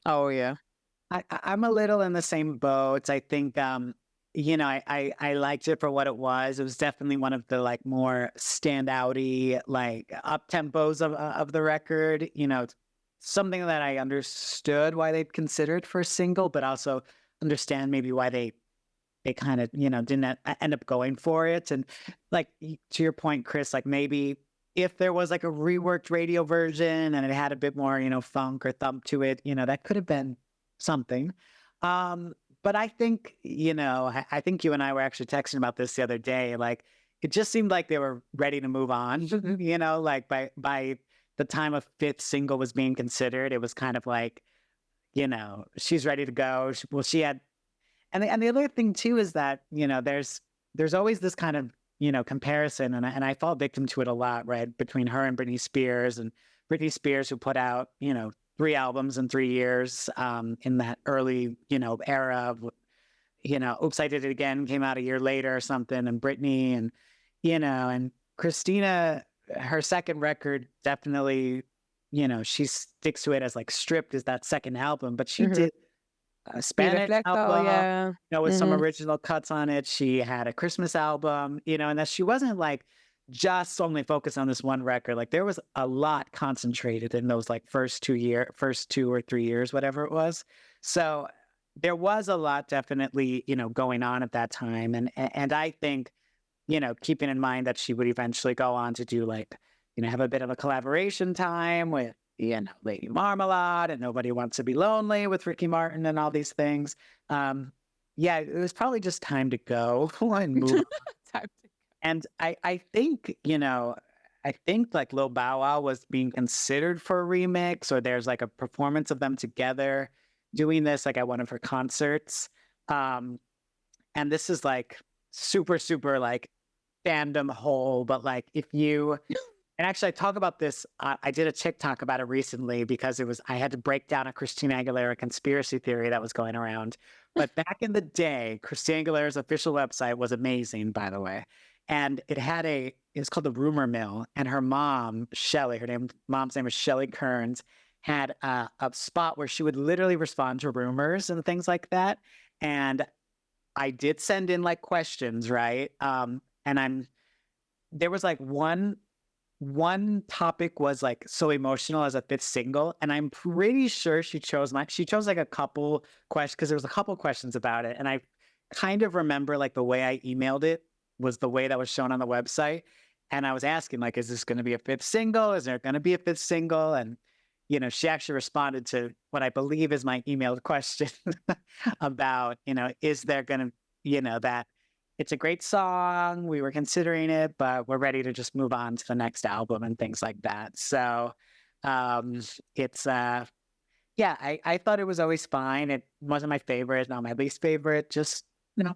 Oh yeah. I'm a little in the same boat. I think, I liked it for what it was. It was definitely one of the like more standouty, like up tempos of the record. Something that I understood why they'd considered for a single, but also understand maybe why they kind of didn't end up going for it. And like to your point, Chris, like maybe if there was like a reworked radio version and it had a bit more funk or thump to it, that could have been something. But I think I think you and I were actually texting about this the other day. Like it just seemed like they were ready to move on. Like by the time a fifth single was being considered, it was kind of like she's ready to go. She had and the other thing too is that there's always this kind of comparison, and I fall victim to it a lot, right, between her and Britney Spears, and Britney Spears who put out 3 albums in 3 years in that early era of Oops, I Did It Again came out a year later or something, and Britney and Christina, her second record definitely she sticks to it as like Stripped is that second album, but she Mhm. did a Be Spanish reflecto, album, yeah. with some Mhm. original cuts on it. She had a Christmas album, and that she wasn't like just only focused on this one record. Like there was a lot concentrated in those like first 2 or 3 years, whatever it was. So there was a lot definitely, going on at that time. And I think, keeping in mind that she would eventually go on to do like, have a bit of a collaboration time with Lady Marmalade and Nobody Wants to Be Lonely with Ricky Martin and all these things. Yeah, it was probably just time to go and move on. Time to- And I think, I think like Lil Bow Wow was being considered for a remix, or there's like a performance of them together doing this like at one of her concerts. Um, and this is like super, super like fandom hole, but like if you and actually, I talk about this. I did a TikTok about it recently because I had to break down a Christina Aguilera conspiracy theory that was going around. But back in the day, Christina Aguilera's official website was amazing, by the way. And it's called the Rumor Mill. And her mom, Shelly, mom's name is Shelly Kearns, had a spot where she would literally respond to rumors and things like that. And I did send in like questions, right? And there was like one one topic was like so emotional as a fifth single, and I'm pretty sure she chose like a couple questions because there was a couple questions about it, and I kind of remember like the way I emailed it was the way that was shown on the website, and I was asking like, is this going to be a fifth single? Is there going to be a fifth single? And she actually responded to what I believe is my emailed question about is there going to that it's a great song. We were considering it, but we're ready to just move on to the next album and things like that. So it's yeah, I thought it was always fine. It wasn't my favorite, not my least favorite, just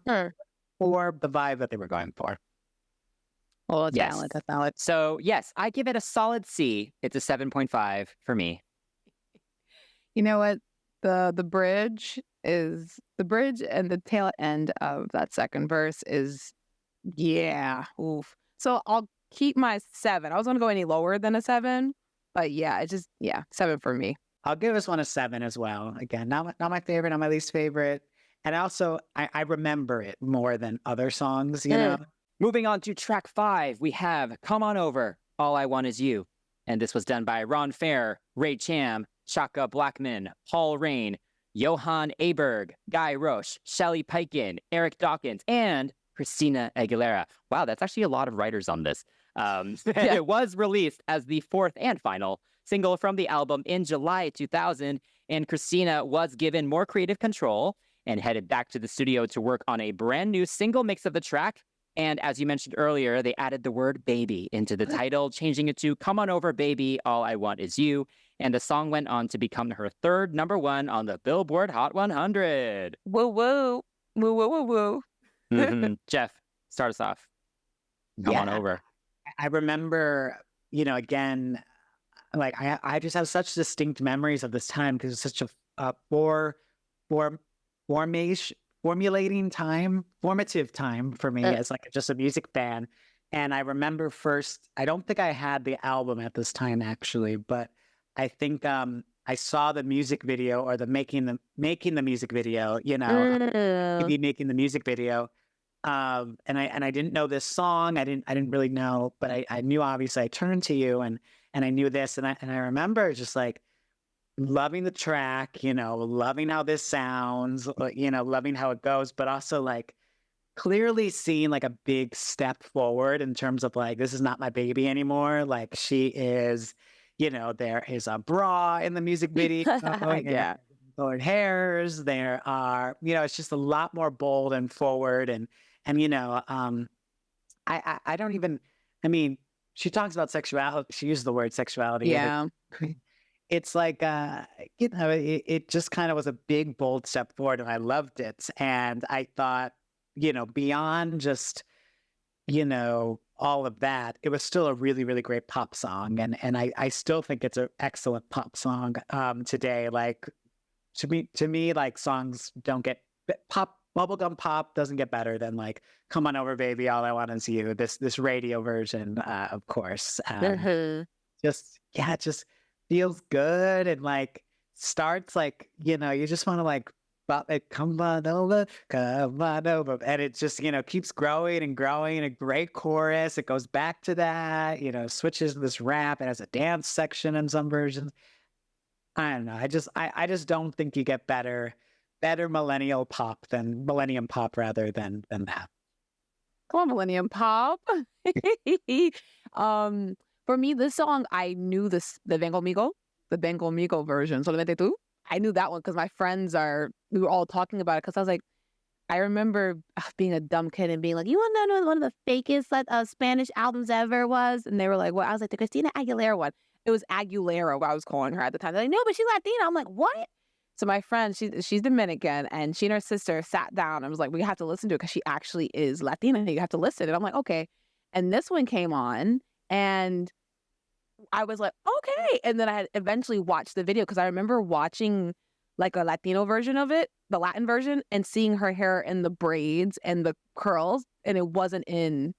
Sure. for the vibe that they were going for. Oh, that's Yes. valid. That's valid. So yes, I give it a solid C. It's a 7.5 for me. You know what? The bridge and the tail end of that second verse is, yeah, oof. So I'll keep my 7. I was gonna go any lower than a 7, but yeah, 7 for me. I'll give this one a 7 as well. Again, not my favorite, not my least favorite. And also, I remember it more than other songs, you know? Moving on to track 5, we have Come On Over, All I Want Is You. And this was done by Ron Fair, Ray Cham, Shaka Blackman, Paul Rain, Johan Aberg, Guy Roche, Shelley Peiken, Eric Dawkins, and Christina Aguilera. Wow, that's actually a lot of writers on this. It was released as the 4th and final single from the album in July 2000, and Christina was given more creative control and headed back to the studio to work on a brand new single mix of the track. And as you mentioned earlier, they added the word baby into the title, changing it to Come On Over, Baby, All I Want Is You. And the song went on to become her 3rd #1 on the Billboard Hot 100. Woo woo. Woo woo woo woo. Jeff, start us off. Come on over. I remember, again, like I just have such distinct memories of this time because it's such a formative time for me as like just a music fan. And I remember first, I don't think I had the album at this time actually, but I think I saw the music video or the making the music video, maybe making the music video. And I didn't know this song. I didn't really know, but I knew obviously I turned to you and I knew this and I remember just like loving the track, loving how this sounds, loving how it goes, but also like clearly seeing like a big step forward in terms of like, this is not my baby anymore. Like she is, there is a bra in the music video. Yeah. Colored hairs. There are, it's just a lot more bold and forward. And I don't even, I mean, she talks about sexuality. She uses the word sexuality. Yeah. It's like, it just kind of was a big, bold step forward and I loved it. And I thought, beyond just, all of that, it was still a really, really great pop song. And I still think it's an excellent pop song today. Like to me, like songs don't get bubblegum pop doesn't get better than like Come On Over, Baby, All I Want Is You. This radio version, of course. Just feels good and like starts like, you just want to like come on over, and it just keeps growing and growing. A great chorus, it goes back to that, switches to this rap. It has a dance section in some versions. I don't know, I just don't think you get better millennium pop than that. Come on, Millennium Pop. For me, this song, I knew the Vengo Migo version, Solamente Tú. I knew that one because my friends we were all talking about it because I was like, I remember being a dumb kid and being like, you want to know what one of the fakest Spanish albums ever was? And they were like, what? I was like, the Christina Aguilera one. It was Aguilera, what I was calling her at the time. They're like, no, but she's Latina. I'm like, what? So my friend, she's Dominican, and she and her sister sat down and was like, we have to listen to it because she actually is Latina. You have to listen. And I'm like, okay. And this one came on, and I was like, okay. And then I had eventually watched the video because I remember watching like a Latino version of it, the Latin version, and seeing her hair in the braids and the curls, and it wasn't in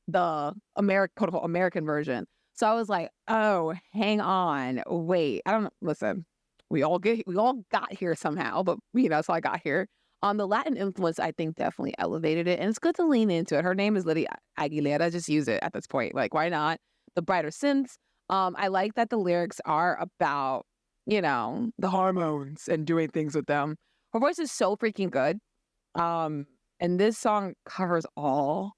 the quote unquote American version. So I was like, oh, hang on, wait. I don't know. Listen, we all got here somehow, but so I got here. The Latin influence, I think, definitely elevated it, and it's good to lean into it. Her name is Lydia Aguilera. Just use it at this point. Like, why not? the brighter synths. I like that the lyrics are about, the hormones and doing things with them. Her voice is so freaking good. And this song covers all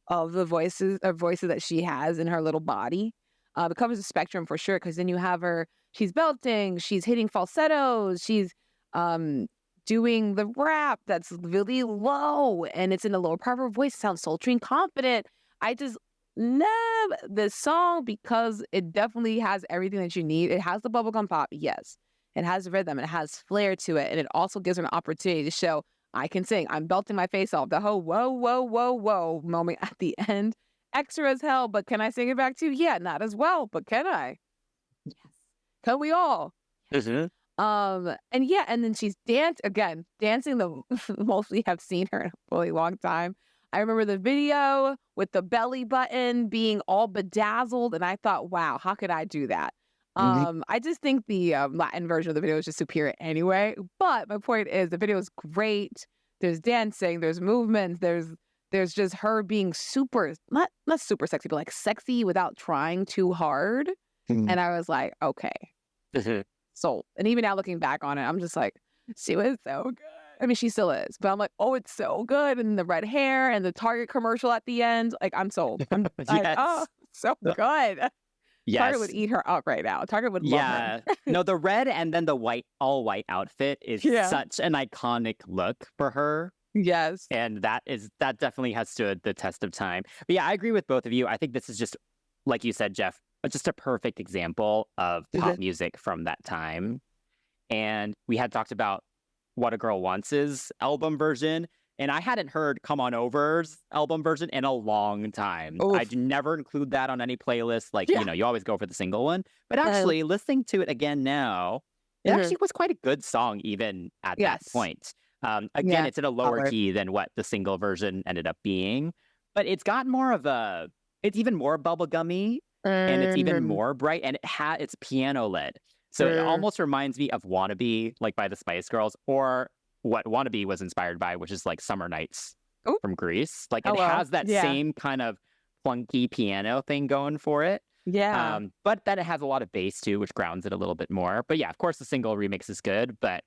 of the voices that she has in her little body. It covers the spectrum for sure, because then you have her, she's belting, she's hitting falsettos, she's doing the rap that's really low, and it's in the lower part of her voice. It sounds sultry and confident. I just love this song because it definitely has everything that you need. It has the bubblegum pop, yes. It has rhythm, it has flair to it, and it also gives her an opportunity to show, I can sing. I'm belting my face off. The whole whoa, whoa, whoa, whoa moment at the end. Extra as hell, but can I sing it back to you? Yeah, not as well, but can I? Yes. Can we all? Mhm. And then she's dancing the most we have seen her in a really long time. I remember the video with the belly button being all bedazzled, and I thought, wow, how could I do that? I just think the Latin version of the video is just superior anyway. But my point is, the video is great. There's dancing, there's movements, there's just her being super, not super sexy, but like sexy without trying too hard. Mhm. And I was like, okay, Mhm. sold. And even now looking back on it, I'm just like, she was so good. I mean, she still is, but I'm like, oh, it's so good. And the red hair and the Target commercial at the end, like, I'm sold. I'm like, oh, Yes. so good. Target would Yes. eat her up right now. Target would love her. Yeah. No, the red and then the all white outfit is Yeah. such an iconic look for her. Yes. And that definitely has stood the test of time. But yeah, I agree with both of you. I think this is just, like you said, Jeff, just a perfect example of pop music from that time. And we had talked about What a Girl Wants' album version, and I hadn't heard Come On Over's album version in a long time. Oof. I never include that on any playlist. Like, Yeah. you always go for the single one. But actually, listening to it again now, it actually was quite a good song even at Yes. that point. Again, Yeah. it's in a lower Solid. key than what the single version ended up being. But it's got more of it's even more bubblegummy, and it's even more bright, and it's piano led. So it almost reminds me of Wannabe, like by the Spice Girls, or what Wannabe was inspired by, which is like Summer Nights Ooh. from Greece. Like Oh, it well. has that Yeah. same kind of plunky piano thing going for it. Yeah. But then it has a lot of bass too, which grounds it a little bit more. But yeah, of course the single remix is good, but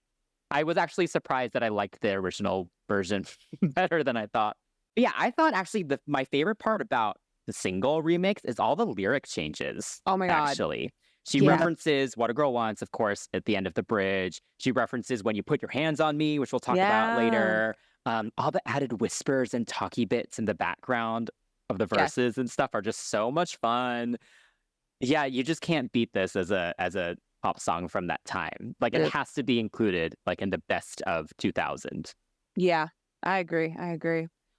I was actually surprised that I liked the original version better than I thought. But yeah, I thought actually my favorite part about the single remix is all the lyric changes. Oh my God. Actually. She Yeah. references What a Girl Wants, of course, at the end of the bridge. She references When You Put Your Hands on Me, which we'll talk about later. All the added whispers and talky bits in the background of the Yes. verses and stuff are just so much fun. Yeah, you just can't beat this as a pop song from that time. Like it has to be included like in the best of 2000. Yeah, I agree.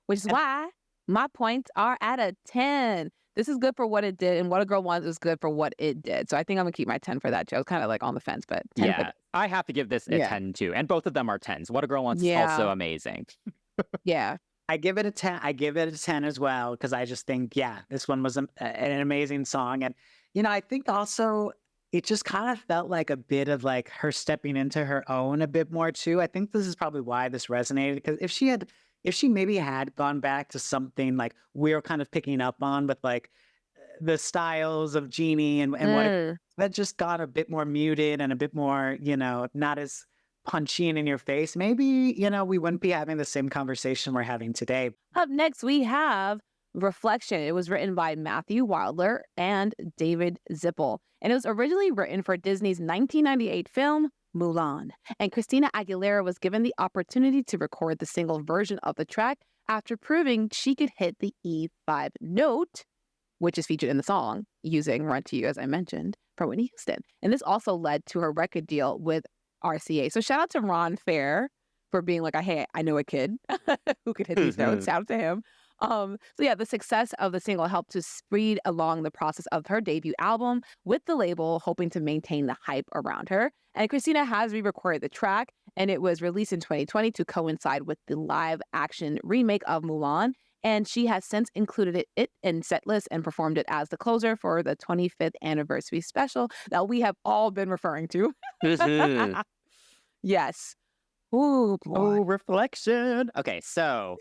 Which is why my points are at a 10. This is good for what it did, and What a Girl Wants is good for what it did. So I think I'm gonna keep my 10 for that, Joe. I was kind of like on the fence, but 10 for Yeah, I have to give this a 10 too. And both of them are 10s. What a Girl Wants is also amazing. Yeah. I give it a 10. I give it a 10 as well, because I just think, this one was an amazing song. And, I think also it just kind of felt like a bit of like her stepping into her own a bit more too. I think this is probably why this resonated, because if she maybe had gone back to something like we're kind of picking up on with like the styles of Genie and what that just got a bit more muted and a bit more, not as punchy and in your face, maybe, we wouldn't be having the same conversation we're having today. Up next, we have Reflection. It was written by Matthew Wilder and David Zippel, and it was originally written for Disney's 1998 film Mulan. And Christina Aguilera was given the opportunity to record the single version of the track after proving she could hit the E5 note, which is featured in the song, using Run to You, as I mentioned, from Whitney Houston. And this also led to her record deal with RCA. So shout out to Ron Fair for being like, hey, I know a kid who could hit these notes. Shout out to him. So yeah, the success of the single helped to speed along the process of her debut album, with the label hoping to maintain the hype around her. And Christina has re-recorded the track, and it was released in 2020 to coincide with the live-action remake of Mulan. And she has since included it in setlist and performed it as the closer for the 25th anniversary special that we have all been referring to. Yes. Ooh, boy. Oh, Reflection. Okay, so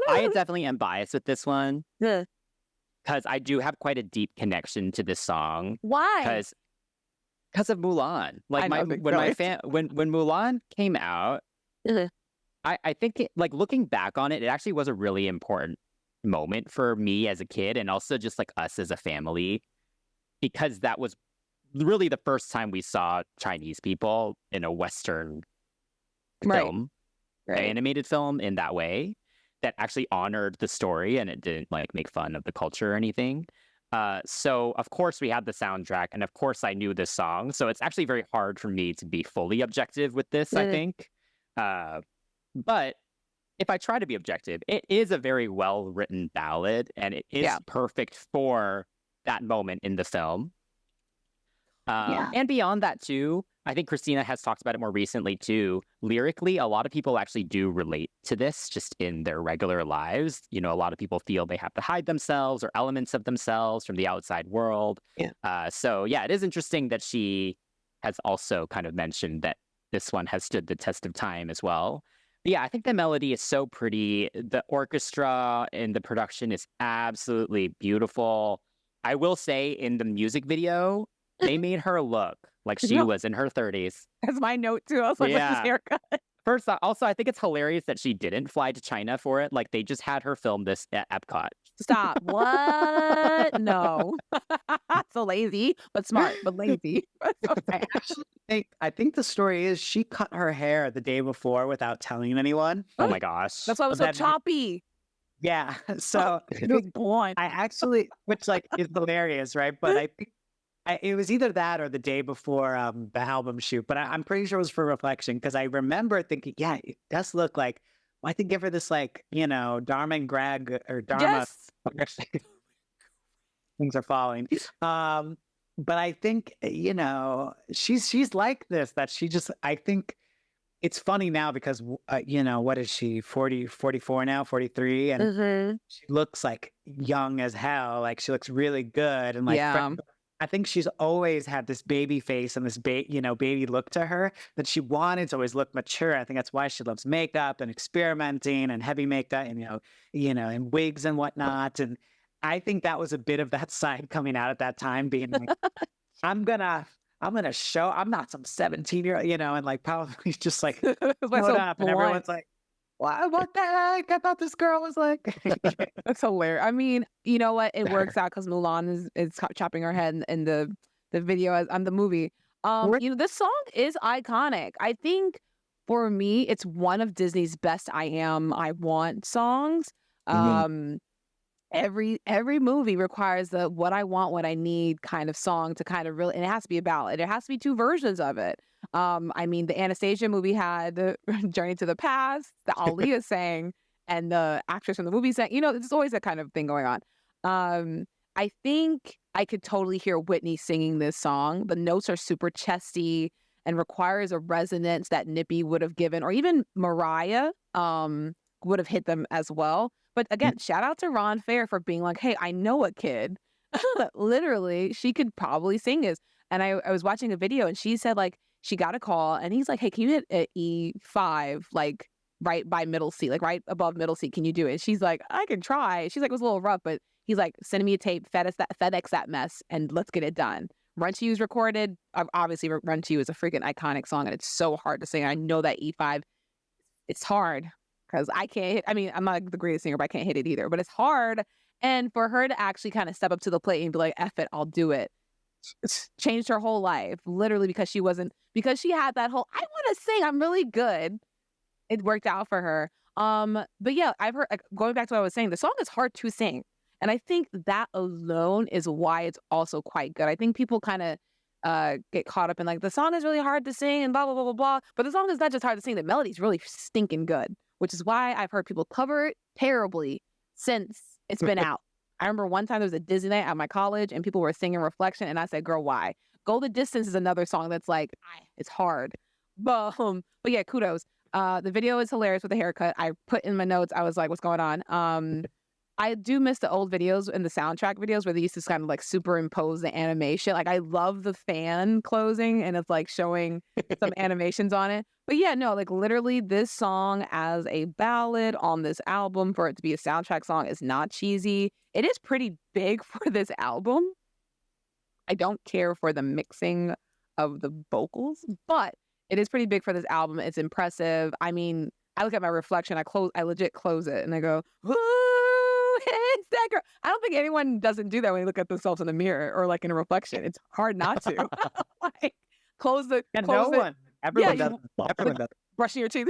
I definitely am biased with this one. Yeah. because I do have quite a deep connection to this song Why? because of Mulan. Like I know, when my really. when Mulan came out, Ugh. I think like looking back on it, it actually was a really important moment for me as a kid and also just like us as a family because that was really the first time we saw Chinese people in a Western Right, film, right. animated film in that way that actually honored the story and it didn't like make fun of the culture or anything. So of course we had the soundtrack and of course I knew this song. So it's actually very hard for me to be fully objective with this, I Ugh. think. But if I try to be objective, it is a very well written ballad and it is Yeah. perfect for that moment in the film. Yeah. And beyond that too, I think Christina has talked about it more recently too. Lyrically, a lot of people actually do relate to this just in their regular lives. You know, a lot of people feel they have to hide themselves or elements of themselves from the outside world. Yeah. So yeah, it is interesting that she has also kind of mentioned that this one has stood the test of time as well. But yeah, I think the melody is so pretty. The orchestra and the production is absolutely beautiful. I will say in the music video, they made her look like she No, was in her 30s. that's my note too. I was like, what's this Yeah. haircut? First, also, I think it's hilarious that she didn't fly to China for it. Like, they just had her film this at Epcot. Stop. What? No. So lazy, but smart, but lazy. I actually think the story is she cut her hair the day before without telling anyone. Oh my gosh. That's why it was so That- choppy. Yeah. So It was blonde. I actually, which like is hilarious, right? But I think it was either that or the day before the album shoot. But I'm pretty sure it was for Reflection because I remember thinking, yeah, it does look like. Well, I think give her this like Dharma and Greg or Dharma. Yes. Things are falling. But I think she's like this. That she just I think it's funny now because what is she 40, 44 now, 43, and Mhm. she looks like young as hell. Like she looks really good and like Yeah. I think she's always had this baby face and this baby look to her that she wanted to always look mature. I think that's why she loves makeup and experimenting and heavy makeup and and wigs and whatnot. And I think that was a bit of that side coming out at that time, being like, I'm gonna show I'm not some 17-year-old, and like probably just like It was like showed so up and blunt. everyone's like, what the heck? I thought this girl was like That's hilarious. I mean, you know what? It works out because Mulan is chopping her head in the video as on the movie. This song is iconic. I think for me, it's one of Disney's best I Am, I Want songs. Every movie requires the what I want, what I need kind of song to kind of really, and it has to be a ballad. There has to be two versions of it. I mean, the Anastasia movie had the Journey to the Past, the Aaliyah sang, and the actress from the movie sang. There's always that kind of thing going on. I think I could totally hear Whitney singing this song. The notes are super chesty and requires a resonance that Nippy would have given, or even Mariah would have hit them as well. But again, shout out to Ron Fair for being like, hey, I know a kid. Literally, she could probably sing this. And I was watching a video and she said like she got a call and he's like, hey, can you hit an E5 like right by middle C, like right above middle C? Can you do it? And she's like, I can try. She's like, it was a little rough, but he's like, send me a tape, FedEx that mess, and let's get it done. Run to You's recorded. Obviously, Run to You is a freaking iconic song and it's so hard to sing. I know that E5, it's hard. Because I can't hit, I mean, I'm not the greatest singer, but I can't hit it either. But it's hard. And for her to actually kind of step up to the plate and be like, F it, I'll do it. It's changed her whole life. Literally because she had that whole, I want to sing, I'm really good. It worked out for her. But yeah, I've heard, like, going back to what I was saying, the song is hard to sing. And I think that alone is why it's also quite good. I think people kind of get caught up in like, the song is really hard to sing and blah, blah, blah, blah, blah. But the song is not just hard to sing, the melody's really stinking good. Which is why I've heard people cover it terribly since it's been out. I remember one time there was a Disney night at my college and people were singing Reflection and I said, girl, why? Go the Distance is another song that's like, it's hard. But yeah, kudos. The video is hilarious with the haircut. I put in my notes, I was like, what's going on? I do miss the old videos and the soundtrack videos where they used to kind of like superimpose the animation. Like I love the fan closing and it's like showing some animations on it. But yeah, no, like literally this song as a ballad on this album for it to be a soundtrack song is not cheesy. It is pretty big for this album. I don't care for the mixing of the vocals, but it is pretty big for this album. It's impressive. I mean, I look at my reflection, I legit close it and I go, "Who is that girl?" I don't think anyone doesn't do that when they look at themselves in the mirror or like in a reflection. It's hard not to. Like close the And close no it. one, everyone Yeah, does. Everyone does. brushing your teeth.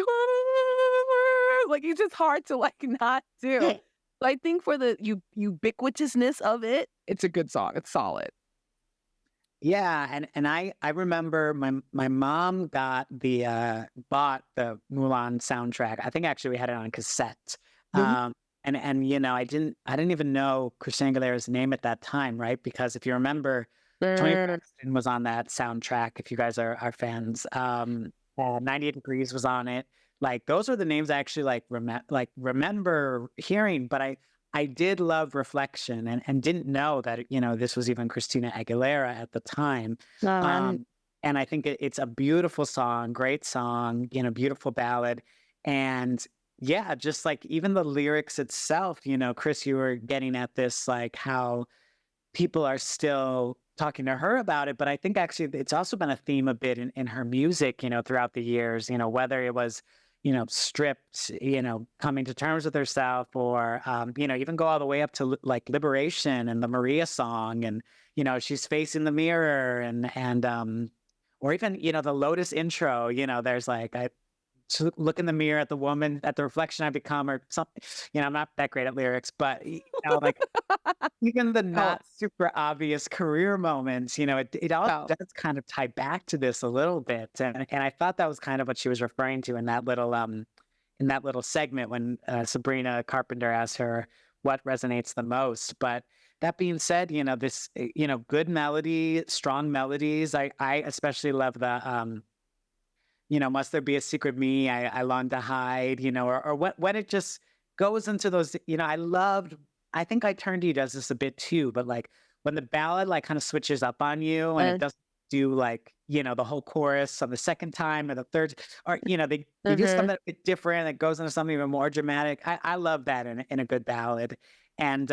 Like it's just hard to like not do. So I think for the ubiquitousness of it, it's a good song. It's solid. Yeah, and I remember my mom bought the Mulan soundtrack. I think actually we had it on cassette. Mhm. And you know, I didn't even know Christina Aguilera's name at that time, right? Because if you remember, Tony Braxton was on that soundtrack. If you guys are fans, 98 Degrees was on it. Like those are the names I actually like remember hearing, but I did love Reflection and didn't know that, you know, this was even Christina Aguilera at the time. And I think it's a beautiful song, great song, you know, beautiful ballad. And yeah, just like even the lyrics itself, you know, Chris, you were getting at this, like how people are still talking to her about it. But I think actually it's also been a theme a bit in her music, you know, throughout the years, you know, whether it was, you know, stripped, you know, coming to terms with herself or, you know, even go all the way up to like Liberation and the Maria song. And, you know, she's facing the mirror or even, you know, the Lotus intro, you know, there's like, I to look in the mirror at the woman, at the reflection I become or something. You know, I'm not that great at lyrics, but, you know, like even the Oh, not super obvious career moments, you know, it all oh. does kind of tie back to this a little bit. And I thought that was kind of what she was referring to in that little segment when Sabrina Carpenter asked her what resonates the most. But that being said, you know, this, you know, good melody, strong melodies. I especially love the you know, must there be a secret me I long to hide, you know, or when it just goes into those, you know, I think I Turned to You does this a bit too, but like when the ballad like kind of switches up on you and it doesn't do like, you know, the whole chorus on the second time or the third, or, you know, they do something a bit different that goes into something even more dramatic. I love that in a good ballad. And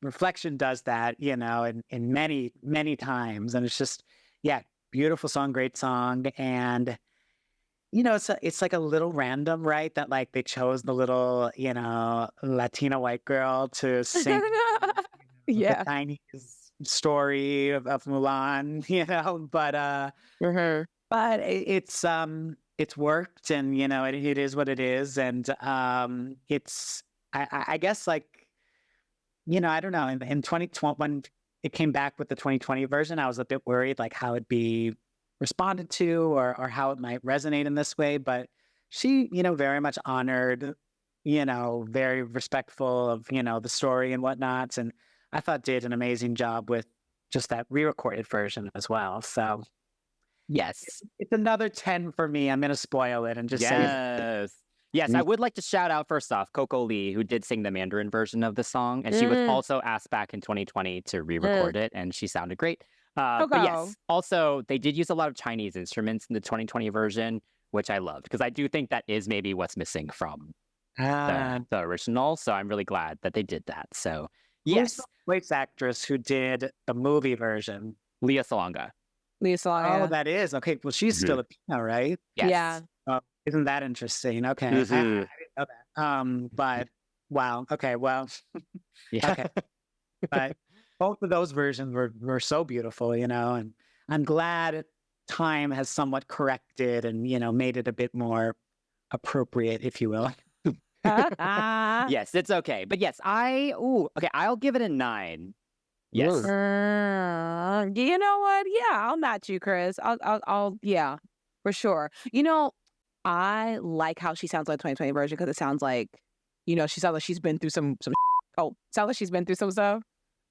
Reflection does that, you know, in many, many times. And it's just, yeah, beautiful song, great song. And you know, it's like a little random, right? That like they chose the little, you know, Latina white girl to sing the Yeah. Chinese story of Mulan, you know, but it's worked and you know it is what it is and it's I guess like you know I don't know in 2020 when it came back with the 2020 version I was a bit worried like how it'd be responded to or how it might resonate in this way, but she, you know, very much honored, you know, very respectful of, you know, the story and whatnot. And I thought did an amazing job with just that re-recorded version as well. So Yes. it's another 10 for me. I'm going to spoil it and just say, Yes. Yes, I would like to shout out first off Coco Lee, who did sing the Mandarin version of the song, and she was also asked back in 2020 to re-record it, and she sounded great. But Coco. yes, also they did use a lot of Chinese instruments in the 2020 version, which I loved because I do think that is maybe what's missing from the original. So I'm really glad that they did that. So who's yes, the voice actress who did the movie version? Leah Salonga. Lisa. Oh, that is okay. Well, she's Mhm. still a Filipino, right? Yes. Yeah. Oh, isn't that interesting? Okay. I didn't know that. But wow. Okay. Well, Yeah. okay. But both of those versions were so beautiful, you know, and I'm glad time has somewhat corrected and, you know, made it a bit more appropriate, if you will. Yes, it's okay. But yes, okay, I'll give it a 9. Yes. You know what? Yeah, I'll match you, Chris. Yeah, for sure. You know, I like how she sounds like the 2020 version because it sounds like, you know, she sounds like she's been through some. Oh, sounds like she's been through some stuff.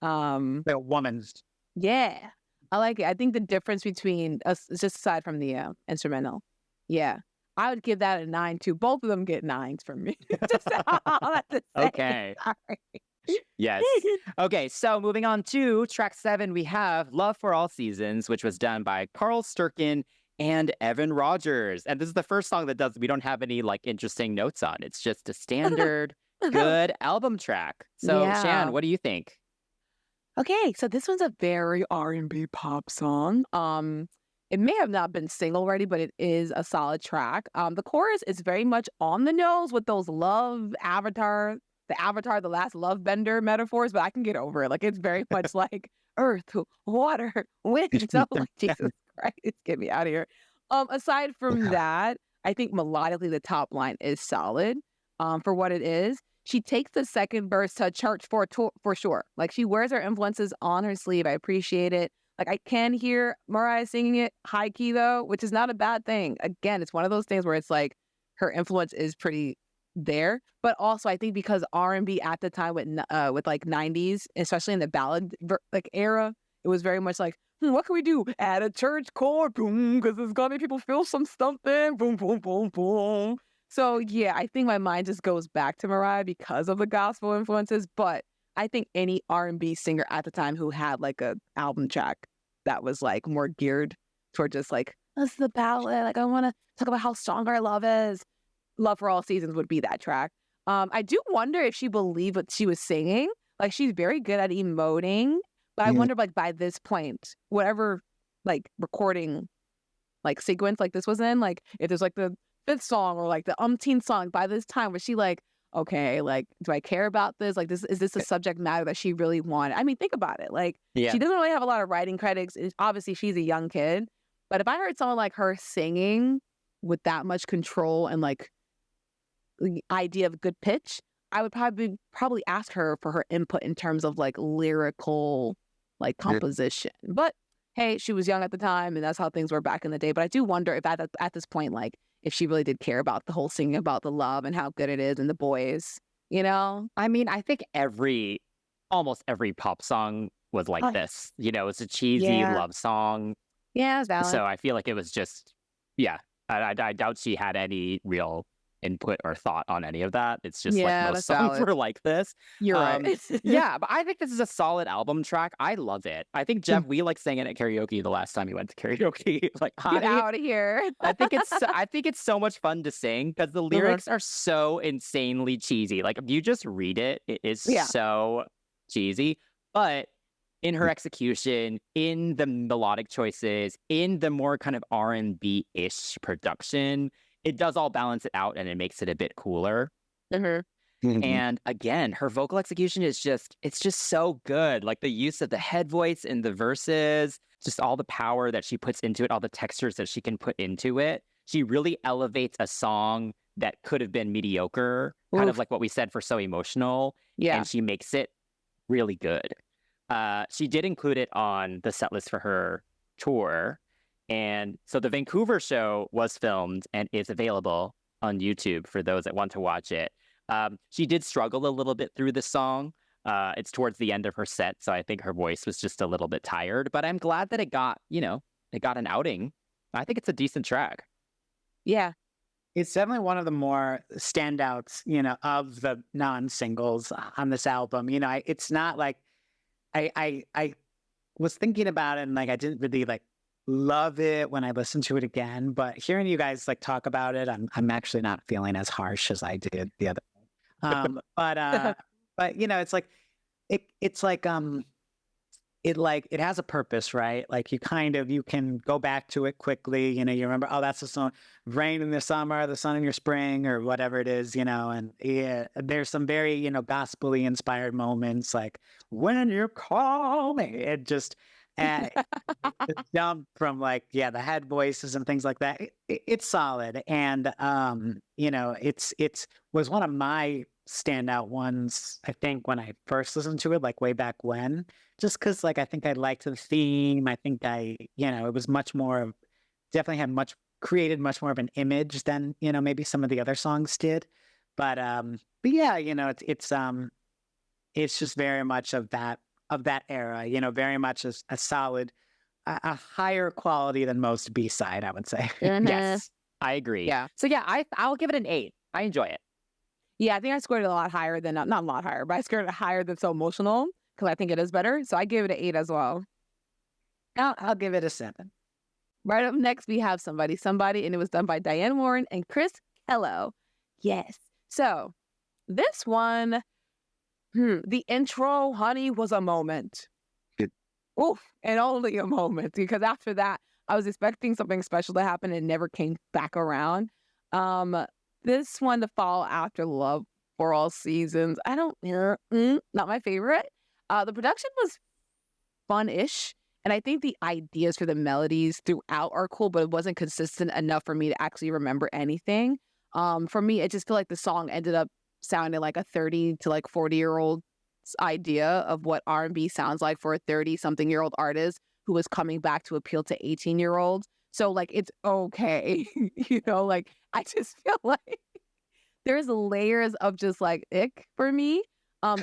The woman's. Yeah, I like it. I think the difference between us, just aside from the instrumental, yeah, I would give that a 9 too. Both of them get 9s from me. Just all I have to say. Okay. Sorry. Yes. Okay, so moving on to track 7, we have Love for All Seasons, which was done by Carl Sturken and Evan Rogers. And this is the first song we don't have any like interesting notes on. It's just a standard good album track. So, Yeah. Shan, what do you think? Okay, so this one's a very R&B pop song. It may have not been single ready, but it is a solid track. The chorus is very much on the nose with those the last love bender metaphors, but I can get over it. Like it's very much like earth, water, wind. So like Jesus Christ, get me out of here. Aside from that, I think melodically the top line is solid. For what it is. She takes the second verse to church for sure. Like she wears her influences on her sleeve. I appreciate it. Like I can hear Mariah singing it high key though, which is not a bad thing. Again, it's one of those things where it's like her influence is pretty there, but also I think because R&B at the time with like 90s, especially in the ballad like era, it was very much like, what can we do? Add a church chord, boom, because it's gonna make people feel something, boom, boom, boom, boom. So yeah, I think my mind just goes back to Mariah because of the gospel influences, but I think any R&B singer at the time who had like a album track that was like more geared toward just like, this is the ballad, like I want to talk about how strong our love is. Love for All Seasons would be that track. I do wonder if she believed what she was singing. Like she's very good at emoting, but I wonder like by this point, whatever like recording like sequence like this was in, like if there's like the fifth song or like the umpteenth song by this time, was she like, okay, like do I care about this? Like this is this a subject matter that she really wanted? I mean, think about it. Like Yeah. she doesn't really have a lot of writing credits. Obviously, she's a young kid, but if I heard someone like her singing with that much control and like the idea of good pitch, I would probably ask her for her input in terms of like lyrical like composition. But hey, she was young at the time, and that's how things were back in the day. But I do wonder if at this point, like, if she really did care about the whole singing about the love and how good it is and the boys, you know? I mean, I think almost every pop song was like Oh, this. It's a cheesy yeah. love song. Yeah, it's valid. So I feel like it was just, yeah, I doubt she had any real input or thought on any of that. It's just like Yeah, most that's songs valid. were like this. You're right. Yeah, but I think this is a solid album track. I love it. I think Jeff, we like sang it at karaoke the last time we went to karaoke. Like, Get out of here. I think it's so much fun to sing because the lyrics are so insanely cheesy. Like if you just read it, it is Yeah. so cheesy. But in her execution, in the melodic choices, in the more kind of R&B-ish production, it does all balance it out and it makes it a bit cooler. And again, her vocal execution is it's just so good. Like the use of the head voice in the verses, just all the power that she puts into it, all the textures that she can put into it. She really elevates a song that could have been mediocre, kind of like what we said for So Emotional. Yeah. And she makes it really good. She did include it on the set list for her tour. And so the Vancouver show was filmed and is available on YouTube for those that want to watch it. She did struggle a little bit through the song. It's towards the end of her set, so I think her voice was just a little bit tired. But I'm glad that it got an outing. I think it's a decent track. Yeah. It's definitely one of the more standouts, of the non-singles on this album. It's not like I was thinking about it and like I didn't really like love it when I listened to it again, but hearing you guys like talk about it, I'm actually not feeling as harsh as I did the other. But it's like it's like it has a purpose, right? Like you can go back to it quickly. You remember, oh, that's the song, rain in the summer, the sun in your spring, or whatever it is, and yeah, there's some very, gospel-y inspired moments like when you call me. It just jump from like, the head voices and things like that. It's solid. And, it's was one of my standout ones, I think, when I first listened to it, like way back when, just because like, I think I liked the theme. I think it was much more of, definitely had created much more of an image than, maybe some of the other songs did. But yeah, it's just very much of that era, very much a solid, a higher quality than most B-side, I would say. Yes, I agree. Yeah. So yeah, I'll give it an 8. I enjoy it. Yeah, I think I scored it a lot higher than, not a lot higher, but I scored it higher than So Emotional because I think it is better. So I gave it an 8 as well. I'll give it a 7. Right up next, we have Somebody Somebody, and it was done by Diane Warren and Chris Kello. Yes. So this one, the intro, honey, was a moment. Oof, and only a moment, because after that, I was expecting something special to happen and it never came back around. This one, The Fall After Love for All Seasons, I don't, not my favorite. The production was fun-ish, and I think the ideas for the melodies throughout are cool, but it wasn't consistent enough for me to actually remember anything. For me, it just feel like the song ended up sounding like a 30 to like 40-year-old idea of what R&B sounds like for a 30-something-year-old artist who is coming back to appeal to 18-year-olds. So like it's okay, like I just feel like there's layers of just like ick for me.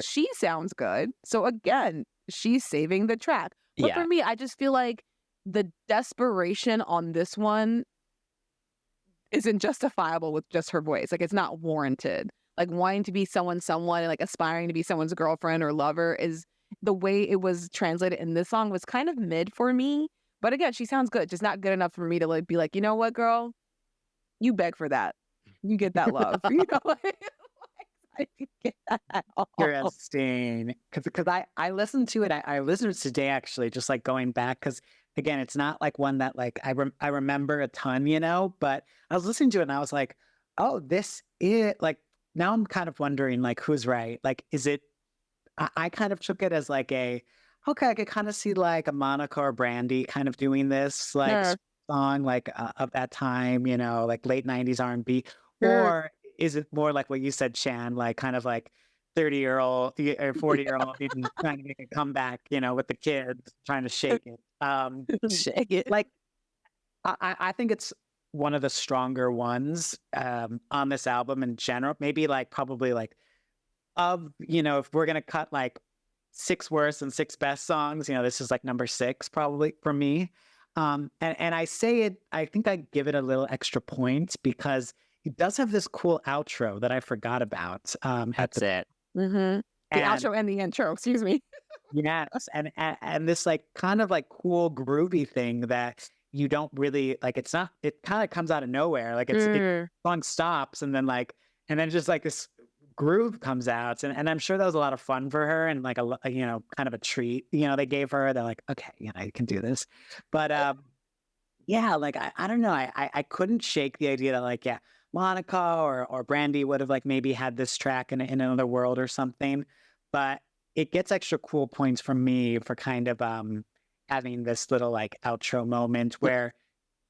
She sounds good. So again, she's saving the track. But Yeah. for me, I just feel like the desperation on this one isn't justifiable with just her voice. Like it's not warranted. Like wanting to be someone, and like aspiring to be someone's girlfriend or lover is the way it was translated in this song was kind of mid for me. But again, she sounds good, just not good enough for me to like be like, you know what, girl, you beg for that, you get that love, like, I didn't get that at all. Interesting, because I listened to it. I listened to it today actually, just like going back because again, it's not like one that like I remember a ton, But I was listening to it and I was like, oh, this is like now I'm kind of wondering like who's right. Like, is it? I kind of took it as like okay, I could kind of see like a Monica or Brandy kind of doing this like Sure. song like of that time, like late '90s R&B, Sure. or is it more like what you said, Chan, like kind of like 30-year-old or 40-year-old even trying to make a comeback, with the kids trying to shake it. Shake it. Like I think it's one of the stronger ones on this album in general. Maybe like probably like if we're gonna cut like 6 worst and 6 best songs, this is like number 6 probably for me. And I say it, I think I give it a little extra point because it does have this cool outro that I forgot about. That's it. The outro and the intro, excuse me. Yes, and this like kind of like cool groovy thing that you don't really like. It's not. It kind of comes out of nowhere. Like song stops and then just like this groove comes out, and I'm sure that was a lot of fun for her and like a kind of a treat. They gave her. They're like, okay, you can do this, but yeah, like I don't know. I couldn't shake the idea that like Monica or Brandy would have like maybe had this track in another world or something, but it gets extra cool points from me for kind of having this little like outro moment where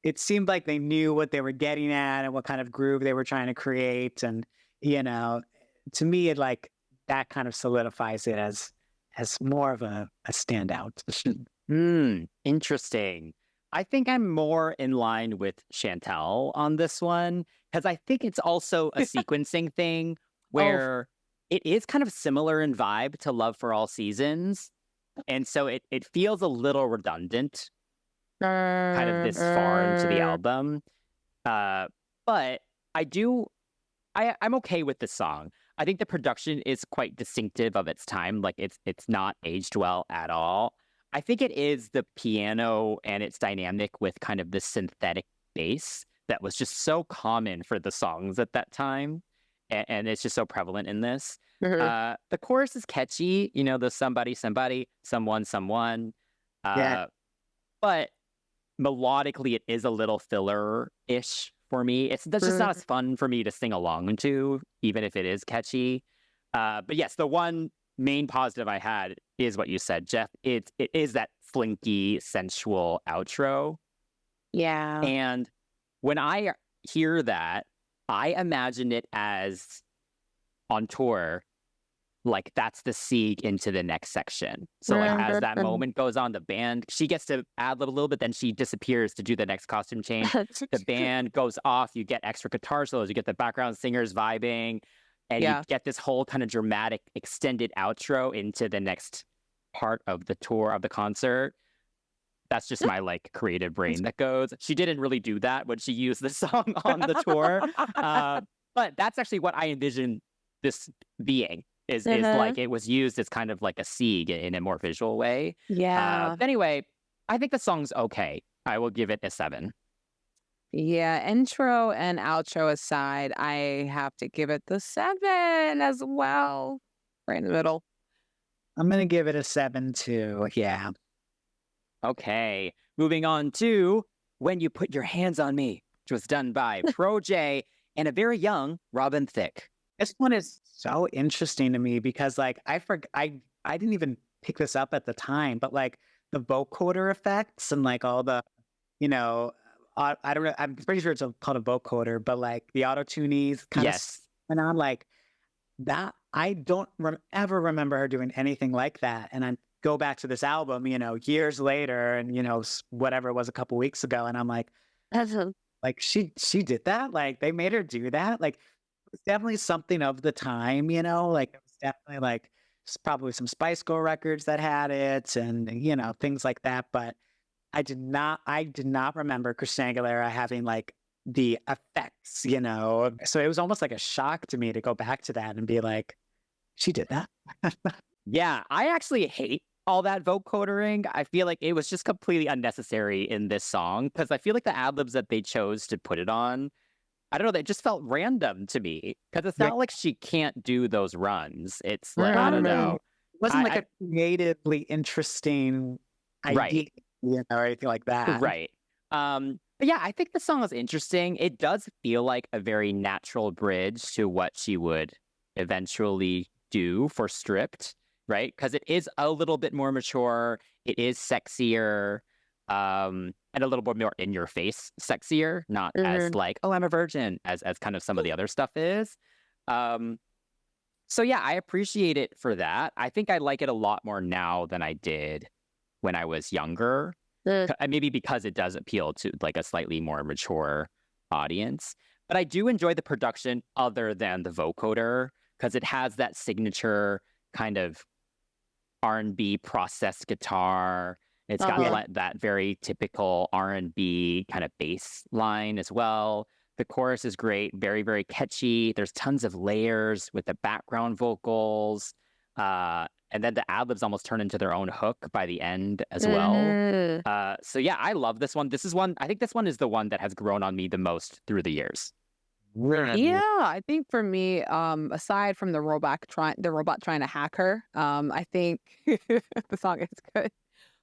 it seemed like they knew what they were getting at and what kind of groove they were trying to create. And, to me, it like that kind of solidifies it as more of a standout. Interesting. I think I'm more in line with Chantel on this one because I think it's also a sequencing thing where it is kind of similar in vibe to Love for All Seasons. And so it feels a little redundant kind of this far into the album. But I'm okay with the song. I think the production is quite distinctive of its time. Like it's not aged well at all. I think it is the piano and its dynamic with kind of the synthetic bass that was just so common for the songs at that time. And it's just so prevalent in this. The chorus is catchy, the somebody, somebody, someone, someone. But melodically, it is a little filler-ish for me. That's just not as fun for me to sing along to, even if it is catchy. But yes, the one main positive I had is what you said, Jeff. It is that flinky, sensual outro. Yeah. And when I hear that, I imagine it as on tour, like that's the segue into the next section. So like as that moment goes on, the band, she gets to ad-lib a little bit, then she disappears to do the next costume change. The band goes off, you get extra guitar solos, you get the background singers vibing, and you get this whole kind of dramatic extended outro into the next part of the tour of the concert. That's just my like creative brain that goes. She didn't really do that when she used the song on the tour. But that's actually what I envision this being is Uh-huh. like it was used as kind of like a sieg in a more visual way. Yeah. But anyway, I think the song's okay. I will give it a 7. Yeah. Intro and outro aside, I have to give it the 7 as well. Right in the middle. I'm gonna give it a 7 too. Yeah. Okay, moving on to When You Put Your Hands on Me, which was done by Pro J and a very young Robin Thicke. This one is so interesting to me because like I didn't even pick this up at the time, but like the vocoder effects and like all the, you know, I don't know, I'm pretty sure it's called a vocoder, but like the auto tunies kind of Yes. went on like that. I don't ever remember her doing anything like that. And I go back to this album, you know, years later, and you know, whatever it was a couple weeks ago, and I'm That's a, like she did that. Like they made her do that. Like it's definitely something of the time, you know. Like it was definitely like probably some Spice Girl records that had it, and you know things like that. But I did not remember Christina Aguilera having like the effects, you know. So it was almost like a shock to me to go back to that and be like, she did that. Yeah, I actually hate all that vocodering. I feel like it was just completely unnecessary in this song because I feel like the ad-libs that they chose to put it on, I don't know, they just felt random to me because it's Yeah. not like she can't do those runs. It's like, I don't Right. know. It wasn't like I a creatively interesting Right. idea, you know, or anything like that. Right. But yeah, I think the song is interesting. It does feel like a very natural bridge to what she would eventually do for Stripped, right? Because it is a little bit more mature. It is sexier, and a little bit more in your face, sexier, not as like, oh, I'm a virgin, as kind of some of the other stuff is. Um, so yeah, I appreciate it for that. I think I like it a lot more now than I did when I was younger. Maybe because it does appeal to like a slightly more mature audience. But I do enjoy the production other than the vocoder because it has that signature kind of R&B processed guitar. It's got Uh-huh. that very typical R&B kind of bass line as well. The chorus is great, very, very catchy. There's tons of layers with the background vocals. And then the ad-libs almost turn into their own hook by the end as well. So yeah, I love this one. I think this one is the one that has grown on me the most through the years. Yeah, I think for me, aside from the robot trying to hack her, I think the song is good.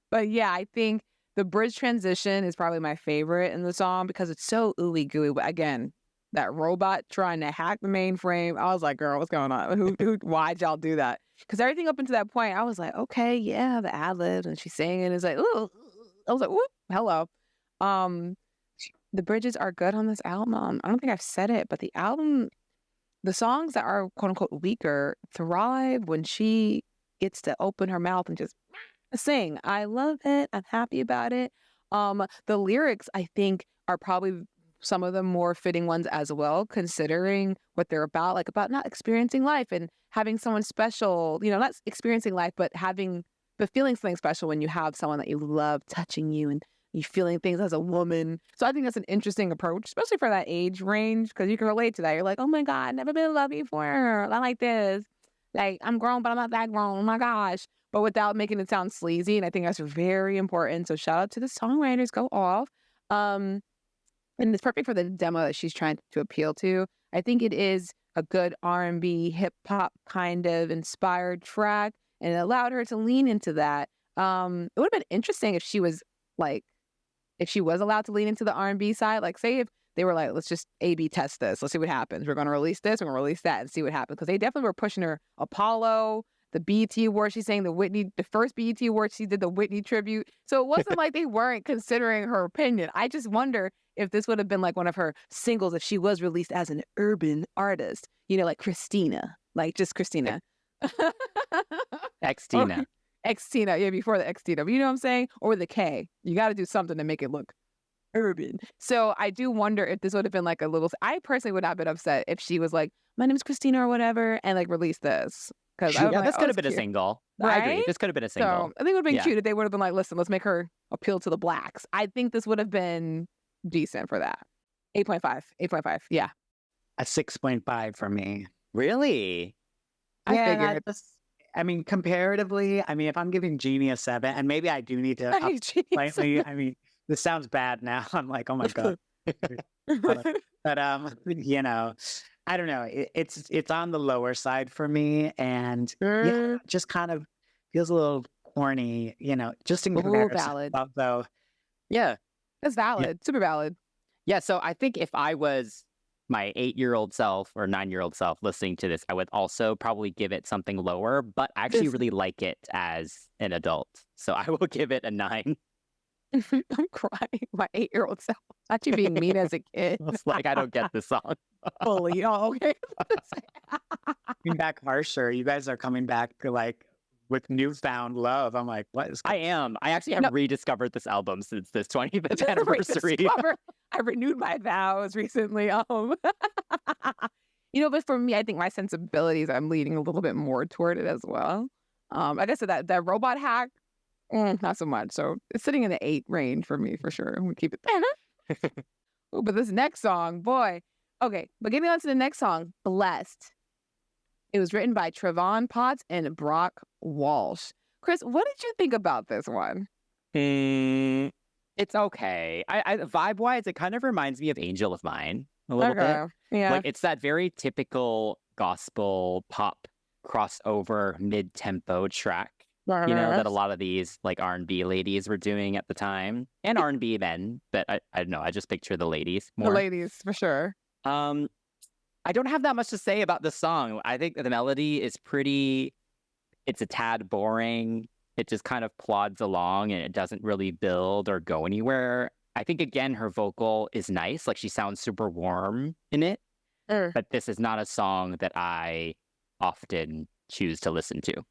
But yeah, I think the bridge transition is probably my favorite in the song because it's so ooey gooey. But again, that robot trying to hack the mainframe, I was like, girl, what's going on? Why'd y'all do that? Because everything up until that point, I was like, okay, yeah, the ad libs and she's singing. It's like, ooh, I was like, whoop, hello. Um, the bridges are good on this album. I don't think I've said it, but the songs that are quote unquote weaker thrive when she gets to open her mouth and just sing. I love it. I'm happy about it. The lyrics I think are probably some of the more fitting ones as well, considering what they're about, like about not experiencing life and having someone special, you know, not experiencing life, but feeling something special when you have someone that you love touching you and you feeling things as a woman. So I think that's an interesting approach, especially for that age range, because you can relate to that. You're like, oh my God, never been in love before. I like this. Like, I'm grown, but I'm not that grown. Oh my gosh. But without making it sound sleazy. And I think that's very important. So shout out to the songwriters, go off. Um, and it's perfect for the demo that she's trying to appeal to. I think it is a good R&B, hip hop kind of inspired track, and it allowed her to lean into that. It would have been interesting if she was like, if she was allowed to lean into the R&B side. Like, say if they were like, let's just A/B test this, let's see what happens. We're going to release this, we're going to release that, and see what happens. Because they definitely were pushing her Apollo, the BET Award. She's saying the first BET Award, she did the Whitney tribute. So it wasn't like they weren't considering her opinion. I just wonder if this would have been like one of her singles if she was released as an urban artist, you know, like Christina, like just Christina. Ex-Tina. X-Tina, yeah, before the X-Tina. But you know what I'm saying? Or the K. You got to do something to make it look urban. So I do wonder if this would have been like a little. I personally would not have been upset if she was like, my name is Christina or whatever, and like released this. Because Yeah, this could have been a single. I agree. Right? This could have been a single. So I think it would have been Yeah. cute if they would have been like, listen, let's make her appeal to the blacks. I think this would have been decent for that. 8.5. 8.5. Yeah. A 6.5 for me. Really? I Yeah, figured. I mean, comparatively, I mean, if I'm giving Genie a 7, and maybe I do need to up Genius. slightly. I mean, this sounds bad now. I'm like, oh my god. But you know, I don't know. It's on the lower side for me, and yeah, Mm. it just kind of feels a little corny, just in Ooh, comparison. valid. Although, Yeah. That's yeah, valid. Super valid. Yeah. So I think if I was my 8-year-old self or 9-year-old self listening to this, I would also probably give it something lower, but I actually really like it as an adult. So I will give it a 9. I'm crying. My 8-year-old self. Not you being mean as a kid. It's like, I don't get this song. Fully. Oh, okay. coming back harsher. You guys are coming back to like with newfound love. I'm like, what is? I am. I actually have No. rediscovered this album since this 25th anniversary. I renewed my vows recently. But for me, I think my sensibilities, I'm leaning a little bit more toward it as well. Like I said, that robot hack, not so much. So it's sitting in the 8 range for me for sure. I'm gonna keep it there. Ooh, but this next song, boy. Okay, but getting on to the next song, Blessed. It was written by Trevon Potts and Brock Walsh. Chris, what did you think about this one? It's okay. I vibe-wise, it kind of reminds me of Angel of Mine a little bit. Okay, yeah. Like, it's that very typical gospel pop crossover mid-tempo track, that a lot of these like R&B ladies were doing at the time, and R&B men. But I don't know. I just picture the ladies The more. ladies, for sure. I don't have that much to say about this song. I think the melody is it's a tad boring. It just kind of plods along and it doesn't really build or go anywhere. I think, again, her vocal is nice. Like, she sounds super warm in it. But this is not a song that I often choose to listen to.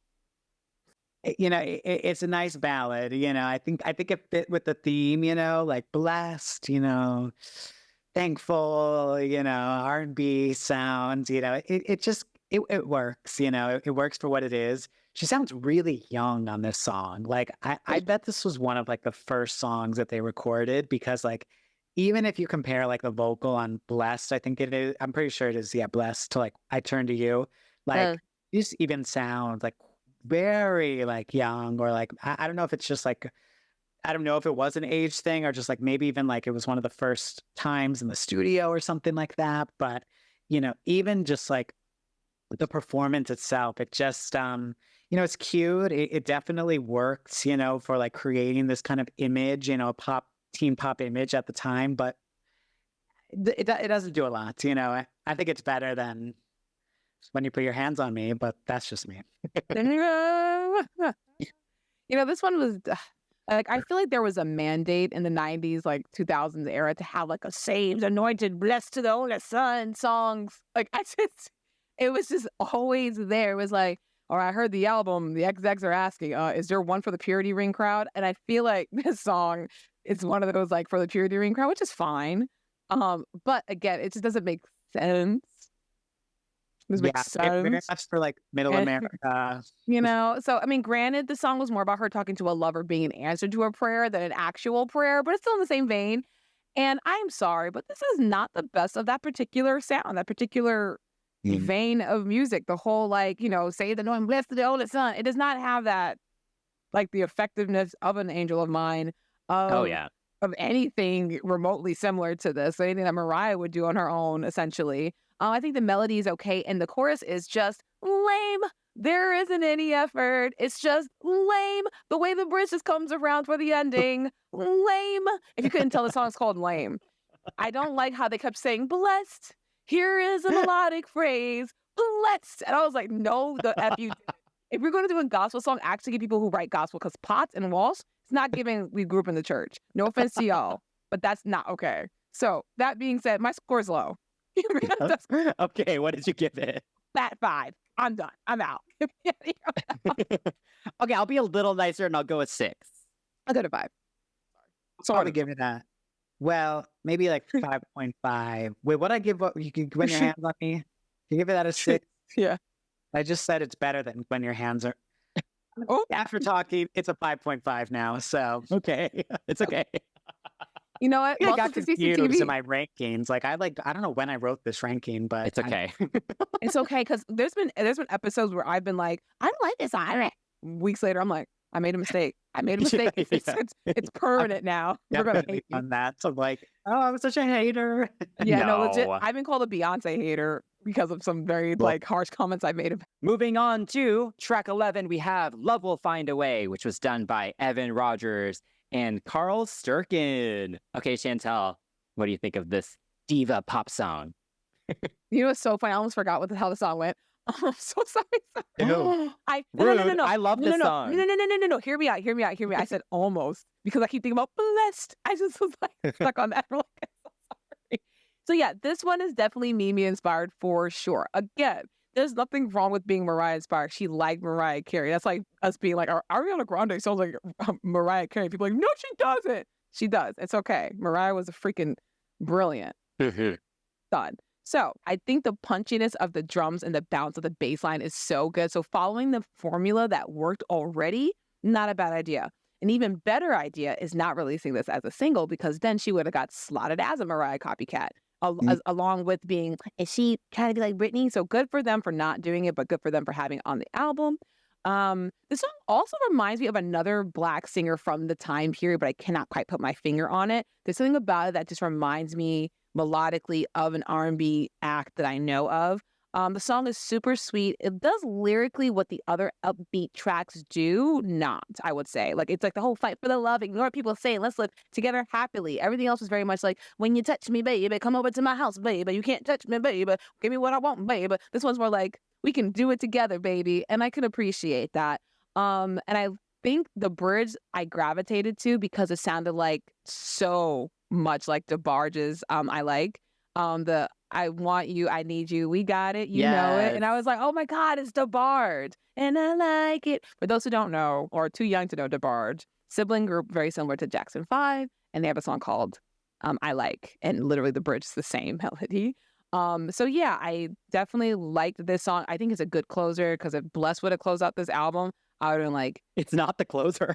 It's a nice ballad. I think it fit with the theme. Like blessed. Thankful. R&B sounds. It works. It works for what it is. She sounds really young on this song. Like I bet this was one of like the first songs that they recorded, because like even if you compare like the vocal on Blessed, I think it is. I'm pretty sure it is. Yeah, Blessed to like I Turn to You. Like this even sounds like very like young, or like I don't know if it's just like I don't know if it was an age thing or just like maybe even like it was one of the first times in the studio or something like that. But even just like the performance itself, it just it's cute. It definitely works, for like creating this kind of image, teen pop image at the time. But it doesn't do a lot. I think it's better than When You Put Your Hands on Me, but that's just me. This one was like, I feel like there was a mandate in the 90s, like 2000s era, to have like a saved, anointed, blessed to the only son songs. Like it was just always there. It was like, or I heard the album, the XX are asking, is there one for the Purity Ring crowd? And I feel like this song is one of those like for the Purity Ring crowd, which is fine. But again, it just doesn't make sense. This makes sense. That's for like middle America. So I mean, granted, the song was more about her talking to a lover being an answer to a prayer than an actual prayer, but it's still in the same vein. And I'm sorry, but this is not the best of that particular sound, that particular vein of music. The whole like, say the no, I'm blessed to the only son. It does not have that, like the effectiveness of an Angel of Mine. Oh yeah. Of anything remotely similar to this, anything that Mariah would do on her own, essentially. I think the melody is okay, and the chorus is just lame. There isn't any effort. It's just lame. The way the bridge just comes around for the ending, lame. If you couldn't tell, the song's called Lame. I don't like how they kept saying blessed. Here is a melodic phrase, blessed. And I was like, no, the F you did. If we're going to do a gospel song, actually get people who write gospel, because Potts and Walsh, it's not giving we grew up in the church. No offense to y'all, but that's not okay. So that being said, my score's low. Okay, what did you give it? Fat 5. I'm done. I'm out. Okay, I'll be a little nicer and I'll go with 6. I'll go to 5. So I'll give it that. Well, maybe like 5.5. Wait, what I give? What you can When Your Hands on Me? You give it that a 6? Yeah. I just said it's better than When Your Hands Are. Oh, After talking, it's a 5.5 now. So okay, it's okay. You know what? I Welcome got to confused in CCTV. my rankings. Like I don't know when I wrote this ranking, but It's okay. It's okay because there's been episodes where I've been like, I don't like this song. Weeks later, I'm like, I made a mistake. I made a mistake. Yeah, It's yeah. it's permanent now. We're gonna definitely hate me. done that. So I'm like, oh, I'm such a hater. Yeah, no, legit. No. I've been called a Beyonce hater because of some very Well, like harsh comments I made about. Moving on to track 11, we have Love Will Find a Way, which was done by Evan Rogers and Carl Sturken. Okay, Chantel, what do you think of this diva pop song? You know, it's so funny. I almost forgot what the hell the song went. I'm so sorry. ew. I no. Rude. I love No, this no, no, song. no, no, no, no, no, no, no. Hear me out. Hear me out. Hear me out. I said almost because I keep thinking about blessed. I just was like stuck on that for like I'm so sorry. So yeah, this one is definitely Mimi inspired for sure. Again, there's nothing wrong with being Mariah inspired. She liked Mariah Carey. That's like us being like, Ariana Grande sounds like Mariah Carey. People are like, no, she doesn't. She does. It's okay. Mariah was a freaking brilliant. Done. So I think the punchiness of the drums and the bounce of the bass line is so good. So following the formula that worked already, not a bad idea. An even better idea is not releasing this as a single because then she would have got slotted as a Mariah copycat, along with being, is she trying to be like Britney? So good for them for not doing it, but good for them for having it on the album. This song also reminds me of another Black singer from the time period, but I cannot quite put my finger on it. There's something about it that just reminds me melodically of an R&B act that I know of. The song is super sweet. It does lyrically what the other upbeat tracks do not, I would say. Like, it's like the whole fight for the love, ignore what people say, and let's live together happily. Everything else is very much like, when you touch me, baby, come over to my house, baby. You can't touch me, baby. Give me what I want, baby. This one's more like, we can do it together, baby. And I can appreciate that. And I think the bridge I gravitated to because it sounded like so much like DeBarge's I like. The I want you, I need you, we got it, you know it. Yes. And I was like, oh my God, it's DeBarge. And I like it. For those who don't know, or too young to know DeBarge, sibling group very similar to Jackson 5, and they have a song called I Like. And literally the bridge is the same melody. So yeah, I definitely liked this song. I think it's a good closer because if Bless would have closed out this album, I would have been like, It's not the closer.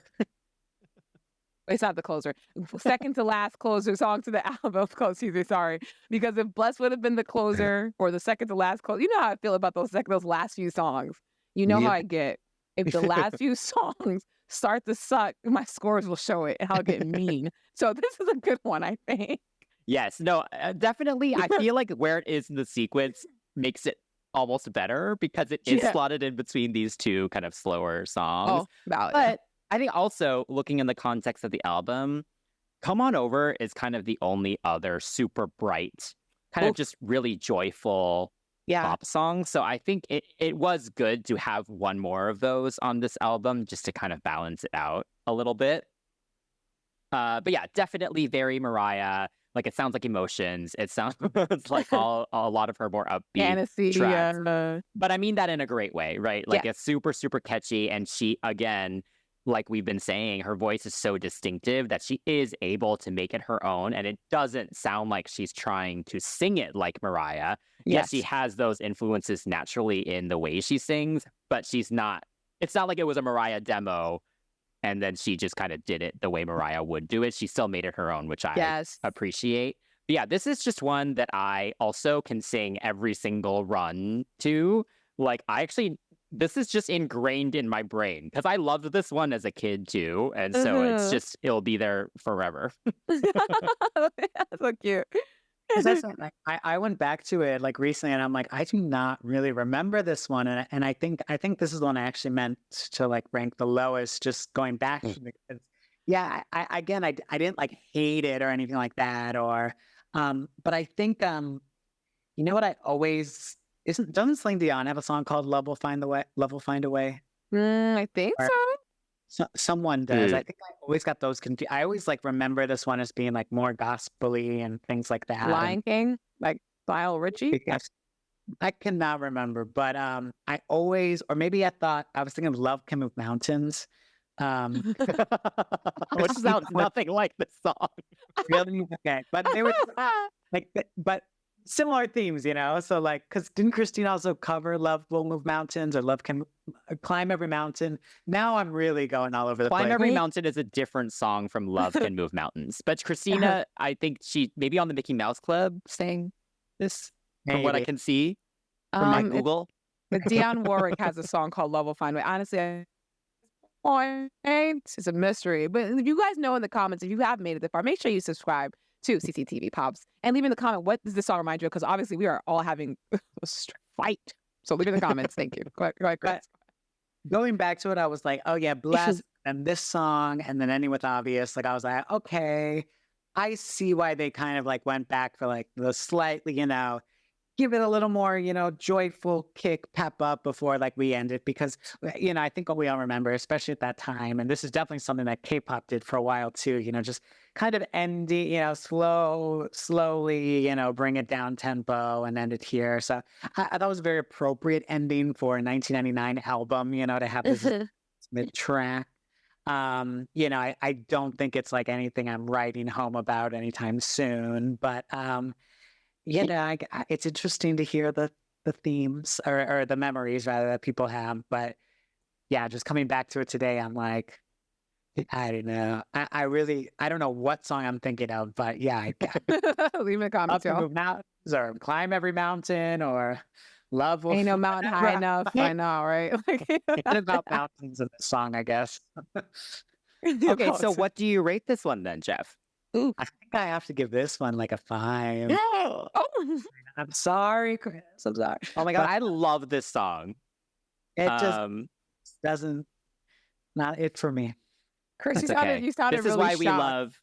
it's not the closer. Second to last closer song to the album. Excuse me, sorry. Because if Bless would have been the closer or the second to last closer, you know how I feel about those last few songs. You know how Yep. I get. If the last few songs start to suck, my scores will show it and I'll get mean. So this is a good one, I think. Yes, no, definitely. I feel like where it is in the sequence makes it almost better because it is Yeah. slotted in between these two kind of slower songs. Oh, valid. But I think also looking in the context of the album, Come On Over is kind of the only other super bright, kind of Oof. just really joyful Yeah. pop song. So I think it was good to have one more of those on this album just to kind of balance it out a little bit. But yeah, definitely very Mariah. Like it sounds like Emotions. It sounds like a lot of her more upbeat Fantasy. tracks. Yeah. But I mean that in a great way, right? Like Yeah. it's super, super catchy. And she, again, like we've been saying, her voice is so distinctive that she is able to make it her own. And it doesn't sound like she's trying to sing it like Mariah. Yes, she has those influences naturally in the way she sings, but she's not, it's not like it was a Mariah demo and then she just kind of did it the way Mariah would do it. She still made it her own, which I Yes. appreciate. But yeah, this is just one that I also can sing every single run to. Like, this is just ingrained in my brain because I loved this one as a kid too. And so it'll be there forever. So cute. 'Cause that's like I went back to it like recently, and I'm like, I do not really remember this one, and I think this is the one I actually meant to like rank the lowest. Just going back to it, 'cause, yeah, I didn't like hate it or anything like that, or but I think you know what I always doesn't Celine Dion have a song called Love Will Find the Way? Love Will Find a Way. I think Or- so. Someone does. Mm. I think I always got those confused. I always like remember this one as being like more gospel-y and things like that. Lion King, like Lionel Richie. Yes. I cannot remember, but I always, or maybe I thought I was thinking of Love Can Move Mountains. Which sounds nothing like this song. Really? Okay, but they were like, but similar themes, you know? So like, because didn't Christina also cover Love Will Move Mountains or Love Can Climb Every Mountain? Now I'm really going all over the Climb place. Every Wait. Mountain is a different song from Love Can Move Mountains. But Christina, I think she maybe on the Mickey Mouse Club sang this, from what I Maybe. can see from my It, Google. Dionne Warwick has a song called Love Will Find Me. Honestly, it's a mystery. But if you guys know in the comments, if you have made it this far, make sure you subscribe to CCTV Pops and leave in the comment what does this song remind you of? Because obviously we are all having a fight. So leave in the comments. Thank you. Go ahead, Chris. But going back to it, I was like, oh yeah, Blessed, and this song, and then ending with Obvious. Like I was like, okay, I see why they kind of like went back for like the slightly, you know, give it a little more, you know, joyful kick, pep up before like we end it. Because, you know, I think what we all remember, especially at that time, and this is definitely something that K-pop did for a while too, you know, just kind of ending, you know, slowly, you know, bring it down tempo and end it here. So I thought it was a very appropriate ending for a 1999 album, you know, to have this mid-track. You know, I don't think it's like anything I'm writing home about anytime soon, but you know, it's interesting to hear the themes or the memories rather that people have. But yeah, just coming back to it today, I'm like, I don't know. I don't know what song I'm thinking of, but yeah, Leave in the Up comments, to y'all. Move Mountains or Climb Every Mountain or Love Will Ain't no mountain high enough. I know, right? It's about mountains in this song, I guess. Okay, so what do you rate this one then, Jeff? Ooh. I think I have to give this one like a 5. Oh. I'm sorry, Chris. I'm sorry. Oh my God, I love this song. It just Um, doesn't, not it for me. Chris, That's okay. you sounded This really is why we shocked. love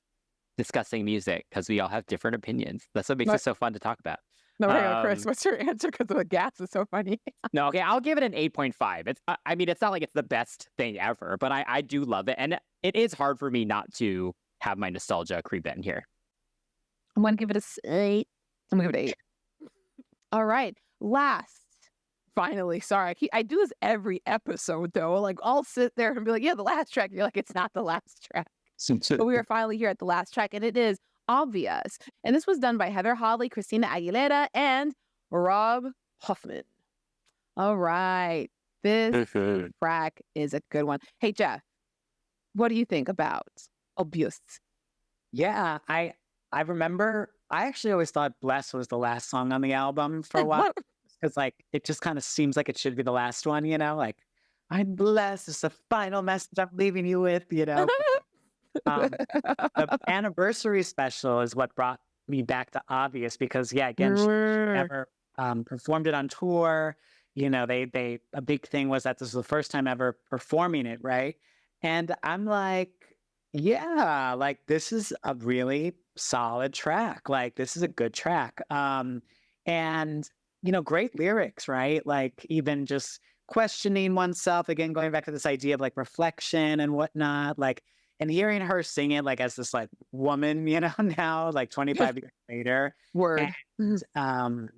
discussing music, because we all have different opinions. That's what makes But- it so fun to talk about. No, hang on, Chris. Um, What's your answer? Because the gas is so funny. No, okay, I'll give it an 8.5. I mean, it's not like it's the best thing ever, but I do love it. And it is hard for me not to have my nostalgia creep in here. I'm gonna give it a 8. I'm gonna give it an 8. All right, last. Finally, sorry, I do this every episode though. Like I'll sit there and be like, "Yeah, the last track." You're like, "It's not the last track." But we are finally here at the last track, and it is Obvious. And this was done by Heather Hawley, Christina Aguilera, and Rob Hoffman. All right, this track is a good one. Hey Jeff, what do you think about Obvious? Yeah, I remember. I actually always thought "Bless" was the last song on the album for a while because, like, it just kind of seems like it should be the last one. You know, like I'm blessed. It's the final message I'm leaving you with. You know, the anniversary special is what brought me back to Obvious because, yeah, again, she never performed it on tour. You know, they a big thing was that this was the first time ever performing it, right? And I'm like, yeah, like this is a really solid track. Like this is a good track. And you know, great lyrics, right? Like even just questioning oneself again, going back to this idea of like reflection and whatnot, like and hearing her sing it like as this like woman, you know, now like 25 years later. Word. And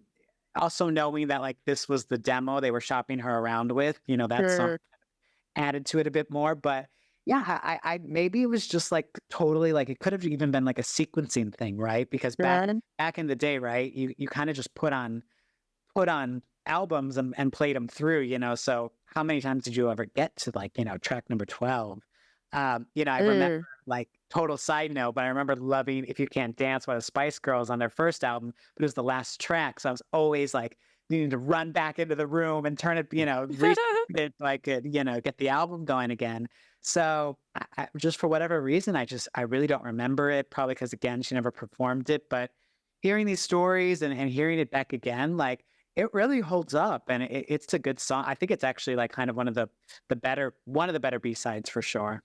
also knowing that like this was the demo they were shopping her around with, you know, that's something added to it a bit more. But yeah, I maybe it was just like totally like it could have even been like a sequencing thing, right? Because back in the day, right, you kind of just put on albums and played them through, you know. So how many times did you ever get to like, you know, track number 12? You know, I remember like total side note, but I remember loving If You Can't Dance by the Spice Girls on their first album, but it was the last track. So I was always like needing to run back into the room and turn it, you know, it like you know, get the album going again. So I just for whatever reason, I really don't remember it. Probably because again, she never performed it. But hearing these stories and hearing it back again, like it really holds up, and it's a good song. I think it's actually like kind of one of the better B-sides for sure.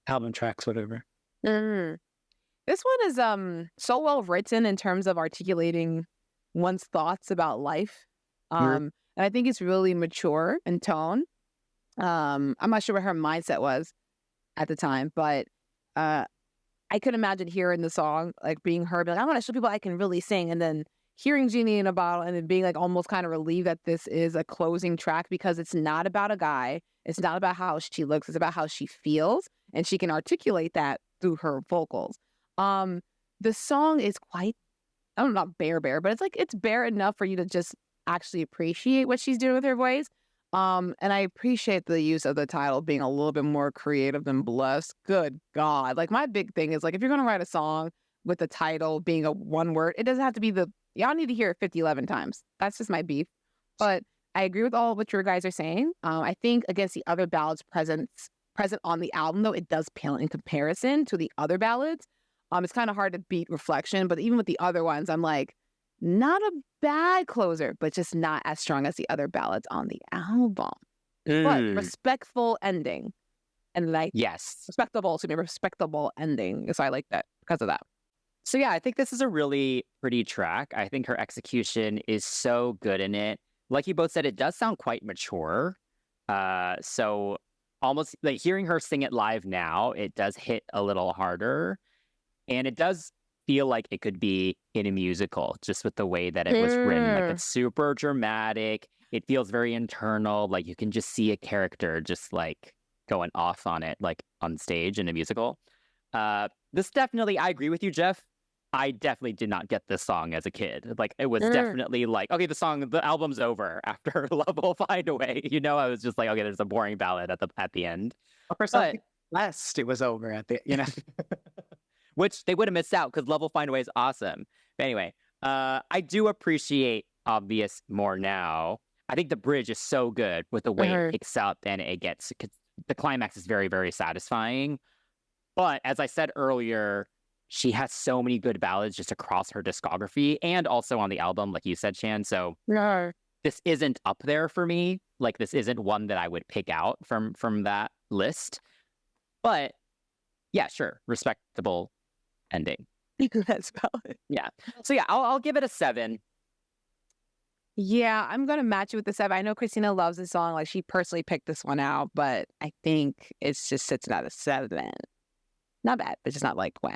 Album tracks, whatever. This one is so well written in terms of articulating one's thoughts about life. And I think it's really mature in tone. I'm not sure what her mindset was at the time, but I could imagine hearing the song, like being her, be like, I want to show people I can really sing. And then hearing Genie in a Bottle and then being like almost kind of relieved that this is a closing track because it's not about a guy. It's not about how she looks. It's about how she feels. And she can articulate that through her vocals. The song is quite I don't know, not bare, but it's like it's bare enough for you to just actually appreciate what she's doing with her voice. And I appreciate the use of the title being a little bit more creative than blessed. Good God. Like my big thing is like if you're gonna write a song with the title being a one word, it doesn't have to be y'all need to hear it 50, 11 times. That's just my beef. But I agree with all of what your guys are saying. I think against the other ballads present on the album, though, it does pale in comparison to the other ballads. It's kind of hard to beat Reflection, but even with the other ones, I'm like, not a bad closer, but just not as strong as the other ballads on the album. But respectful ending. And like, Yes. respectable ending. So I like that because of that. So yeah, I think this is a really pretty track. I think her execution is so good in it. Like you both said, it does sound quite mature. So almost like hearing her sing it live now, it does hit a little harder. And it does feel like it could be in a musical, just with the way that it was written. Like it's super dramatic. It feels very internal. Like you can just see a character just like going off on it, like on stage in a musical. This definitely, I agree with you, Jeff. I definitely did not get this song as a kid. Like it was definitely like, okay, the album's over after Love Will Find a Way. You know, I was just like, okay, there's a boring ballad at the end. For something blessed, it was over at the, you know. Which they would have missed out because Love Will Find a Way is awesome. But anyway, I do appreciate Obvious more now. I think the bridge is so good with the way it picks up and it gets, the climax is very, very satisfying. But as I said earlier, she has so many good ballads just across her discography and also on the album, like you said, Shan. So this isn't up there for me. Like this isn't one that I would pick out from that list. But yeah, sure, respectable ending. That's valid. Yeah. So yeah, I'll give it a 7. Yeah, I'm gonna match it with the 7. I know Christina loves this song. Like she personally picked this one out, but I think it's just sits at a 7. Not bad, but just not like wow.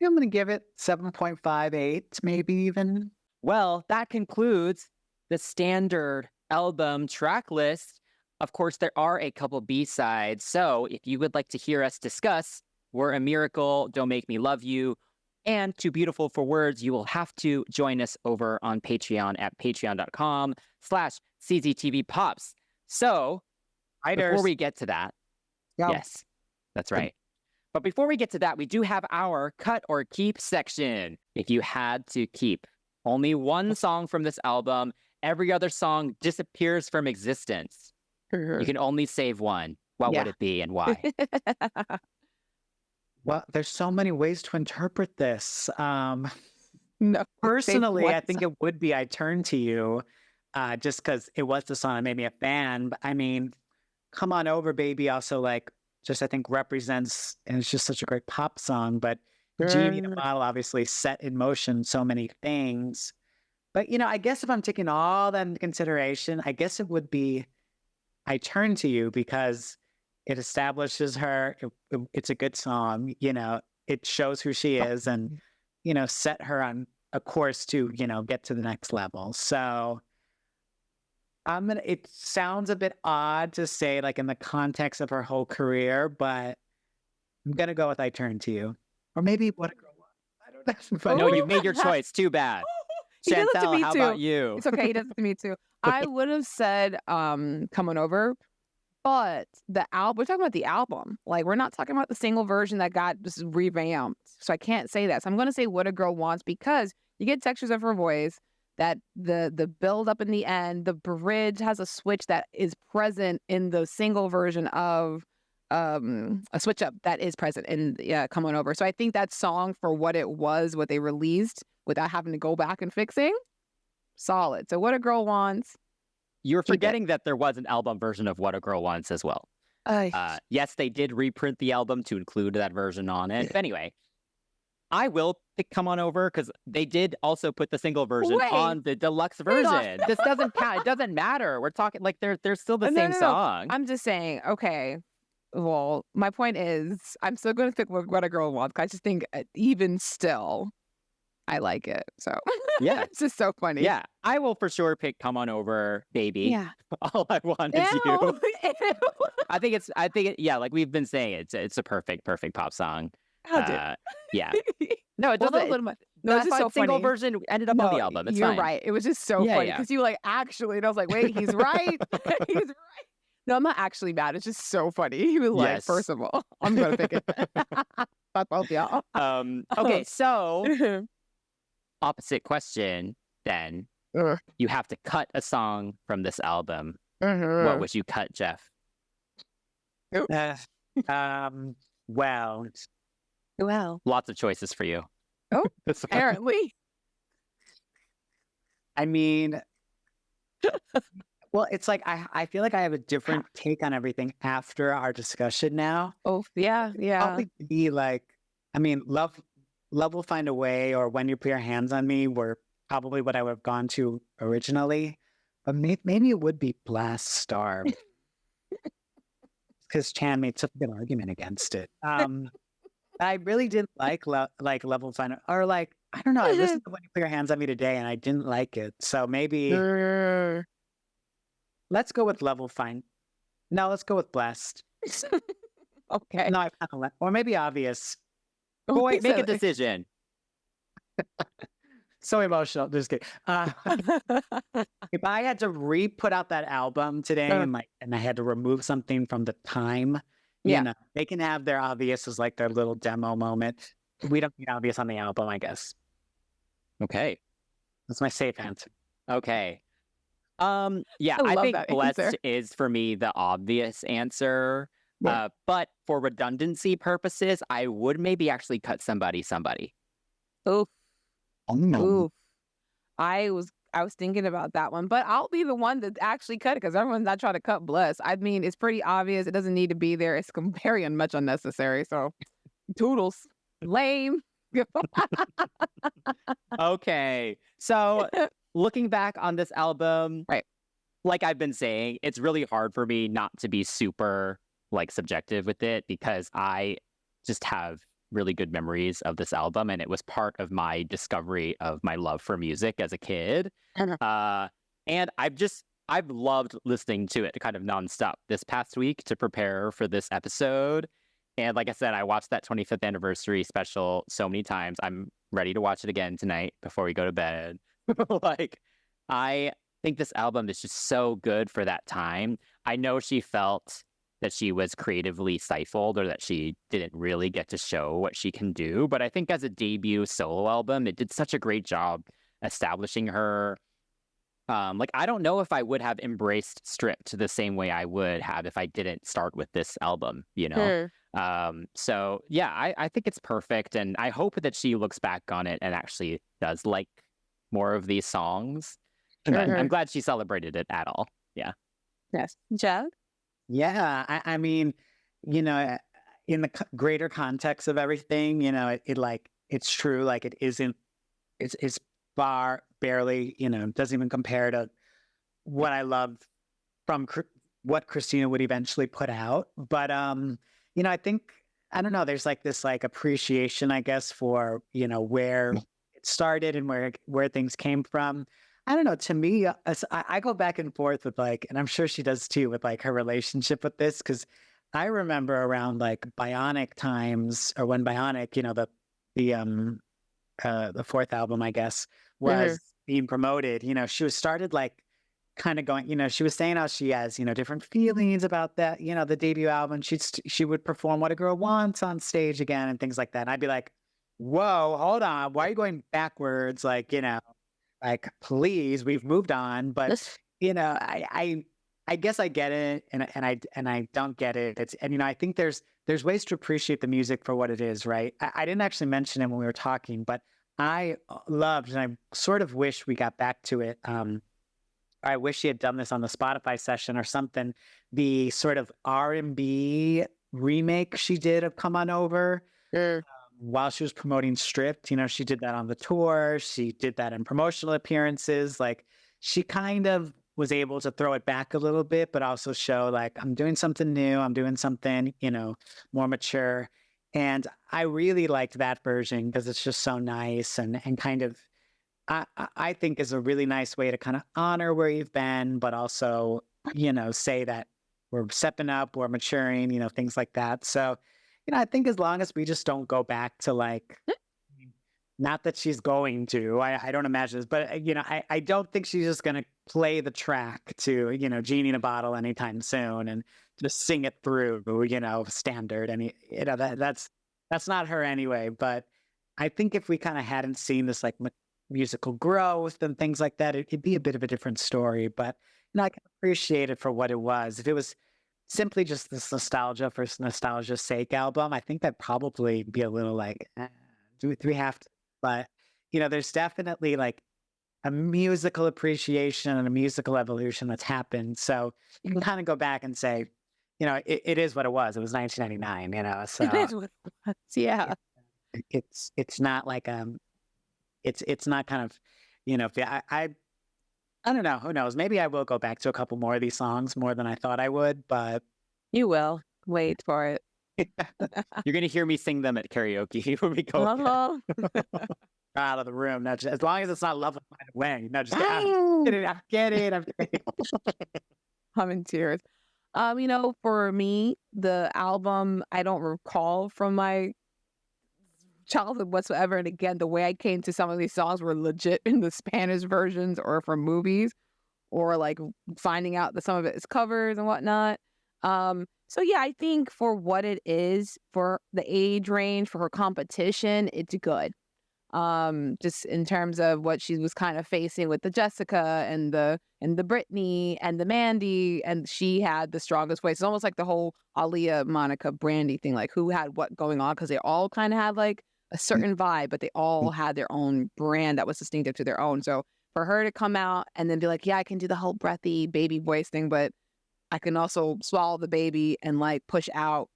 I'm going to give it 7.58, maybe even. Well, that concludes the standard album track list. Of course, there are a couple B-sides. So if you would like to hear us discuss We're a Miracle, Don't Make Me Love You, and Too Beautiful for Words, you will have to join us over on Patreon at patreon.com/CZTVPops. So before we get to that, yes, that's right. But before we get to that, we do have our cut or keep section. If you had to keep only one song from this album, every other song disappears from existence. You can only save one. What would it be and why? Well, there's so many ways to interpret this. No, personally, I think it would be I Turn to You, just because it was the song that made me a fan. But I mean, Come On Over, Baby also like just I think represents, and it's just such a great pop song, but Genie in a Bottle obviously set in motion so many things. But, you know, I guess if I'm taking all that into consideration, I guess it would be I Turn to You because it establishes her. It's a good song, you know, it shows who she is and, you know, set her on a course to, you know, get to the next level. So it sounds a bit odd to say like in the context of her whole career, but I'm going to go with I Turn to You. Or maybe What a Girl Wants. I don't know. But no, you've made your choice. Too bad. Chantel, how about you? It's okay. He does it to me too. I would have said Come On Over, but the album, we're talking about the album. Like, we're not talking about the single version that got just revamped. So I can't say that. So I'm going to say What a Girl Wants because you get textures of her voice. That the build up in the end, the bridge has a switch that is present in the single version of a switch up that is present in Come On Over. So I think that song for what it was, what they released without having to go back and fixing, solid. So What a Girl Wants. You're forgetting that there was an album version of What a Girl Wants as well. Yes, they did reprint the album to include that version on it. But anyway, I will pick Come On Over because they did also put the single version on the deluxe version. This doesn't count. It doesn't matter. We're talking like they're still the same song. I'm just saying, okay. Well, my point is, I'm still going to pick What a Girl Wants. I just think even still, I like it. So yeah, it's just so funny. Yeah, I will for sure pick Come On Over, Baby. Yeah, All I Want Is You. I think yeah, like we've been saying, it's a perfect pop song. How dare Yeah. No, it Well, those doesn't. are my no, it's That just so single funny. version ended up on No, the album. It's you're fine. right. It was just so Yeah, funny yeah. because you were like, "Actually," and I was like, "Wait, he's right. He's right." No, I'm not actually mad. It's just so funny. He was like, Yes. first of all, I'm gonna pick it. Fuck both y'all. Okay, so opposite question then. Ugh. You have to cut a song from this album. What Mhm. would you cut, Jeff? Uh, well, Well, Lots of choices for you. oh, This one. apparently. I mean, well, it's like I feel like I have a different take on everything after our discussion now. Oh, yeah, yeah. Probably be like, I mean, love will find a way, or when you put your hands on me were probably what I would have gone to originally, but maybe it would be Blast Star because Chan made such a good argument against it. I really didn't like Level Find, or like I don't know. I listened to When You Put Your Hands on Me today, and I didn't like it. So maybe Grr. let's go with Level Find. No, let's go with Blessed. Okay. No, I kind of or maybe Obvious. Boy, make a So- decision. So emotional. Just kidding. If I had to re-put out that album today and I had to remove something from the time, Yeah. you know, they can have their Obvious as like their little demo moment. We don't need Obvious on the album, I guess. Okay. That's my safe answer. Okay. Yeah, I I love think that Blessed answer. is for me the obvious answer. Yeah. But for redundancy purposes, I would maybe actually cut somebody. Oof. Oh, Oof. I was thinking about that one, but I'll be the one that actually cut it because everyone's not trying to cut Bless. I mean, it's pretty obvious. It doesn't need to be there. It's very much unnecessary. So, toodles, lame. Okay. So looking back on this album, Right. like I've been saying, it's really hard for me not to be super like subjective with it because I just have really good memories of this album and it was part of my discovery of my love for music as a kid. And I've loved listening to it kind of nonstop this past week to prepare for this episode. And like I said, I watched that 25th anniversary special so many times. I'm ready to watch it again tonight before we go to bed. Like, I think this album is just so good for that time. I know she felt that she was creatively stifled or that she didn't really get to show what she can do. But I think as a debut solo album, it did such a great job establishing her. Like, I don't know if I would have embraced Stripped the same way I would have if I didn't start with this album, you know? So yeah, I think it's perfect. And I hope that she looks back on it and actually does like more of these songs. But I'm glad she celebrated it at all. Yeah. Yes. Jeff? yeah. I mean, you know, in the greater context of everything, you know, it like it's true. Like it isn't. It's barely. You know, doesn't even compare to what I love from what Christina would eventually put out. But you know, I think I don't know. There's like this like appreciation, I guess, for you know where it started and where things came from. I don't know. To me, I go back and forth with like, and I'm sure she does too, with like her relationship with this, because I remember around like Bionic times, or when Bionic, you know, the fourth album, I guess, was being promoted. You know, she was started like kind of going. You know, she was saying how she has different feelings about that. You know, the debut album. She would perform "What a Girl Wants" on stage again and things like that. And I'd be like, "Whoa, hold on, why are you going backwards?" Like like, please, we've moved on. But I guess I get it, and I don't get it. And I think there's ways to appreciate the music for what it is, right? I didn't actually mention it when we were talking, but I loved, and I sort of wish we got back to it. I wish she had done this on the Spotify session or something. The sort of R&B remake she did of "Come On Over." While she was promoting Stripped, she did that on the tour. She did that in promotional appearances. Like, she kind of was able to throw it back a little bit, but also show like, I'm doing something new. I'm doing something, more mature. And I really liked that version because it's just so nice and kind of, I think is a really nice way to kind of honor where you've been, but also, say that we're stepping up, we're maturing, things like that. So, I think as long as we just don't go back to like, not that she's going to, I don't imagine this, but I don't think she's just going to play the track to, Genie in a Bottle anytime soon and just sing it through, standard. And, that's not her anyway. But I think if we kind of hadn't seen this like musical growth and things like that, it'd be a bit of a different story. But, I can appreciate it for what it was. If it was simply just this nostalgia for nostalgia's sake album, I think that'd probably be a little like, do we have to? But, there's definitely like a musical appreciation and a musical evolution that's happened. So you can kind of go back and say, it is what it was. It was 1999, so It is what it was. Yeah. it's not like, it's not kind of, I don't know. Who knows? Maybe I will go back to a couple more of these songs more than I thought I would, but You will. Wait for it. You're going to hear me sing them at karaoke when we go Uh-huh. out of the room. Not just, as long as it's not Love Will Find a Way. No, just I'm kidding. I'm kidding. I'm in tears. For me, the album I don't recall from my childhood whatsoever. And again, the way I came to some of these songs were legit in the Spanish versions or from movies, or like finding out that some of it is covers and whatnot. So yeah, I think for what it is, for the age range, for her competition, it's good. Just in terms of what she was kind of facing with the Jessica and the Brittany and the Mandy, and she had the strongest voice. It's almost like the whole Aaliyah, Monica, Brandy thing, like who had what going on, because they all kind of had like a certain vibe, but they all had their own brand that was distinctive to their own. So for her to come out and then be like, yeah, I can do the whole breathy baby voice thing, but I can also swallow the baby and like push out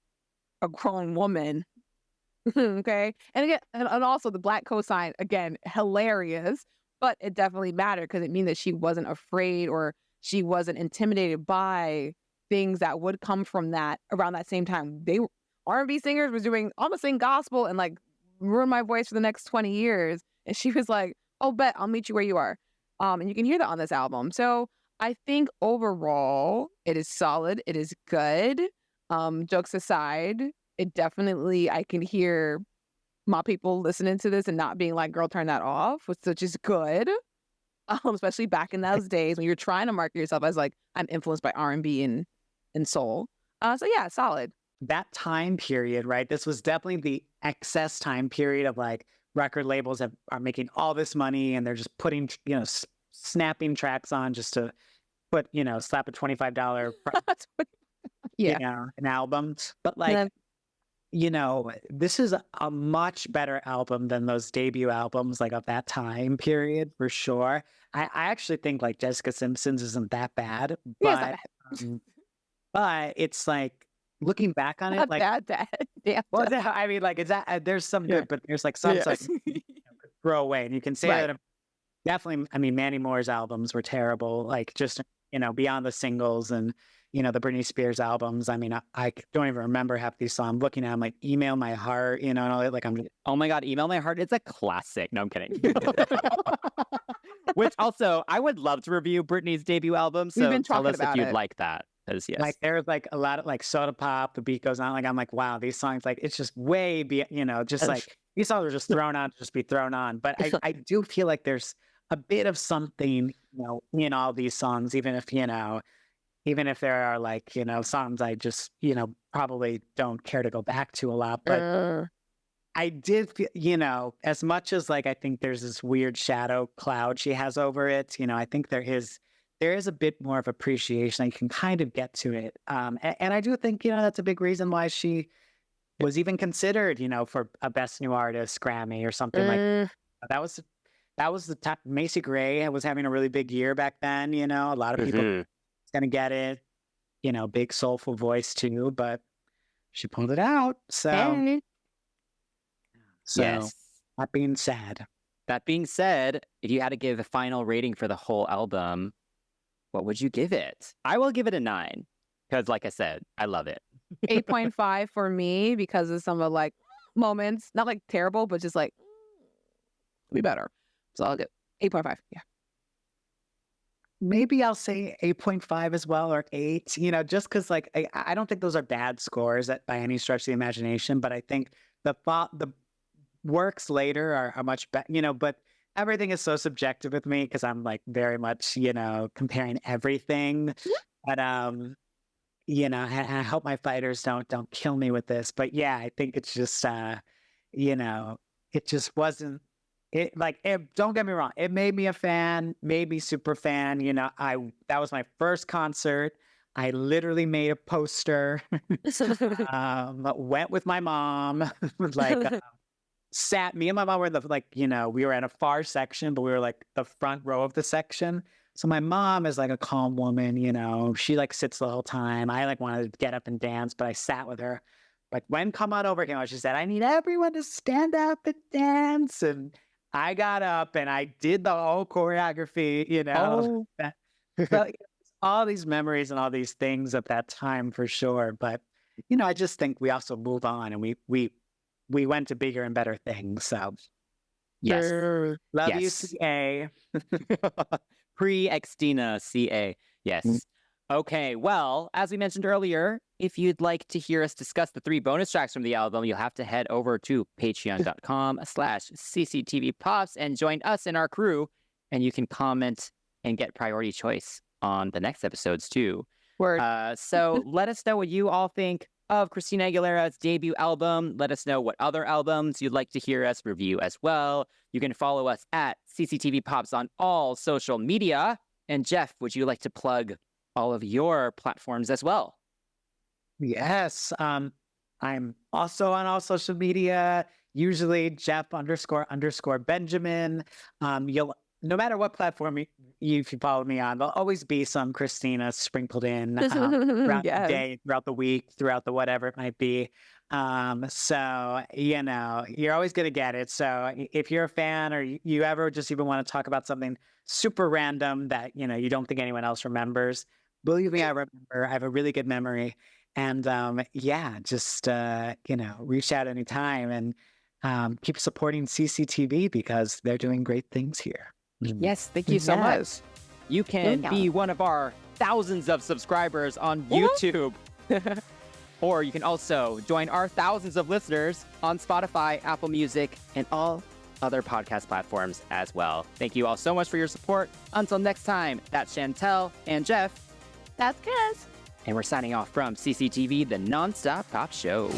a grown woman. Okay. And again, and also the black cosign, again, hilarious, but it definitely mattered because it means that she wasn't afraid or she wasn't intimidated by things that would come from that around that same time. R&B singers was doing almost sing gospel and like ruin my voice for the next 20 years. And she was like, oh, bet I'll meet you where you are. And you can hear that on this album. So I think overall it is solid. It is good. Jokes aside, it definitely, I can hear my people listening to this and not being like, girl, turn that off, which is good. Especially back in those days when you're trying to market yourself as like, I'm influenced by R&B and soul. So yeah, solid. That time period, right? This was definitely the excess time period of like record labels that are making all this money and they're just putting, snapping tracks on just to put, slap a $25, Yeah. an album. But like, this is a much better album than those debut albums like of that time period for sure. I actually think like Jessica Simpson's isn't that bad, Yeah, but it's like looking back on it, not like bad. Yeah. well, I mean, like it's that there's some good, but there's like some like throw away, and you can say that definitely. I mean, Mandy Moore's albums were terrible, like just beyond the singles and the Britney Spears albums. I mean, I don't even remember half these songs. I'm looking at them like Email My Heart, and all that. Like oh my God, Email My Heart. It's a classic. No, I'm kidding. Which also, I would love to review Britney's debut album. So We've been tell talking us if about you'd it. like that. Yes. like there's like a lot of like Soda Pop, the beat goes on. Like I'm like, wow, these songs, like it's just way just like these songs are just thrown on to just be thrown on. But I do feel like there's a bit of something, in all these songs, even if there are like, songs I just, probably don't care to go back to a lot. But I did feel, as much as like I think there's this weird shadow cloud she has over it, I think there is a bit more of appreciation. I can kind of get to it. And I do think, that's a big reason why she was even considered, for a Best New Artist Grammy or something like that. That was the time. Macy Gray was having a really big year back then, a lot of people going to get it, big soulful voice too, but she pulled it out. So, Yes. that being said, if you had to give a final rating for the whole album, what would you give it? I will give it a 9 because, like I said, I love it. 8.5 for me because of some of like moments, not like terrible, but just like be better. So I'll get 8.5. Yeah. maybe I'll say 8.5 as well, or 8, just because like I don't think those are bad scores by any stretch of the imagination, but I think the works later are much better, but everything is so subjective with me because I'm like very much, comparing everything. But and I hope my fighters don't kill me with this. But yeah, I think it's just it just wasn't don't get me wrong, it made me a fan, made me super fan. That was my first concert. I literally made a poster, went with my mom, like me and my mom were we were at a far section, but we were like the front row of the section. So my mom is like a calm woman, she like sits the whole time. I like wanted to get up and dance, but I sat with her. But when Come On Over came out, she said, I need everyone to stand up and dance. And I got up and I did the whole choreography, Oh, So, all these memories and all these things of that time for sure. But, I just think we also move on and we went to bigger and better things. So yes. Love you, Yes. CA. Pre-Xtina CA. Yes. Okay, well, as we mentioned earlier, if you'd like to hear us discuss the 3 bonus tracks from the album, you'll have to head over to patreon.com/cctvpops and join us in our crew, and you can comment and get priority choice on the next episodes too. Word. So let us know what you all think of Christina Aguilera's debut album. Let us know what other albums you'd like to hear us review as well. You can follow us at CCTV Pops on all social media. And Jeff, would you like to plug all of your platforms as well? Yes. I'm also on all social media, usually Jeff__Benjamin. No matter what platform you follow me on, there'll always be some Christina sprinkled in throughout the day, throughout the week, throughout the whatever it might be. So, you're always going to get it. So if you're a fan or you ever just even want to talk about something super random that, you don't think anyone else remembers, believe me, I remember. I have a really good memory. And just, reach out anytime and keep supporting CCTV because they're doing great things here. Yes, thank you so much. You can be one of our thousands of subscribers on YouTube. Or you can also join our thousands of listeners on Spotify, Apple Music, and all other podcast platforms as well. Thank you all so much for your support. Until next time, that's Chantel and Jeff. That's Chris. And we're signing off from CCTV, the Nonstop Pop Show.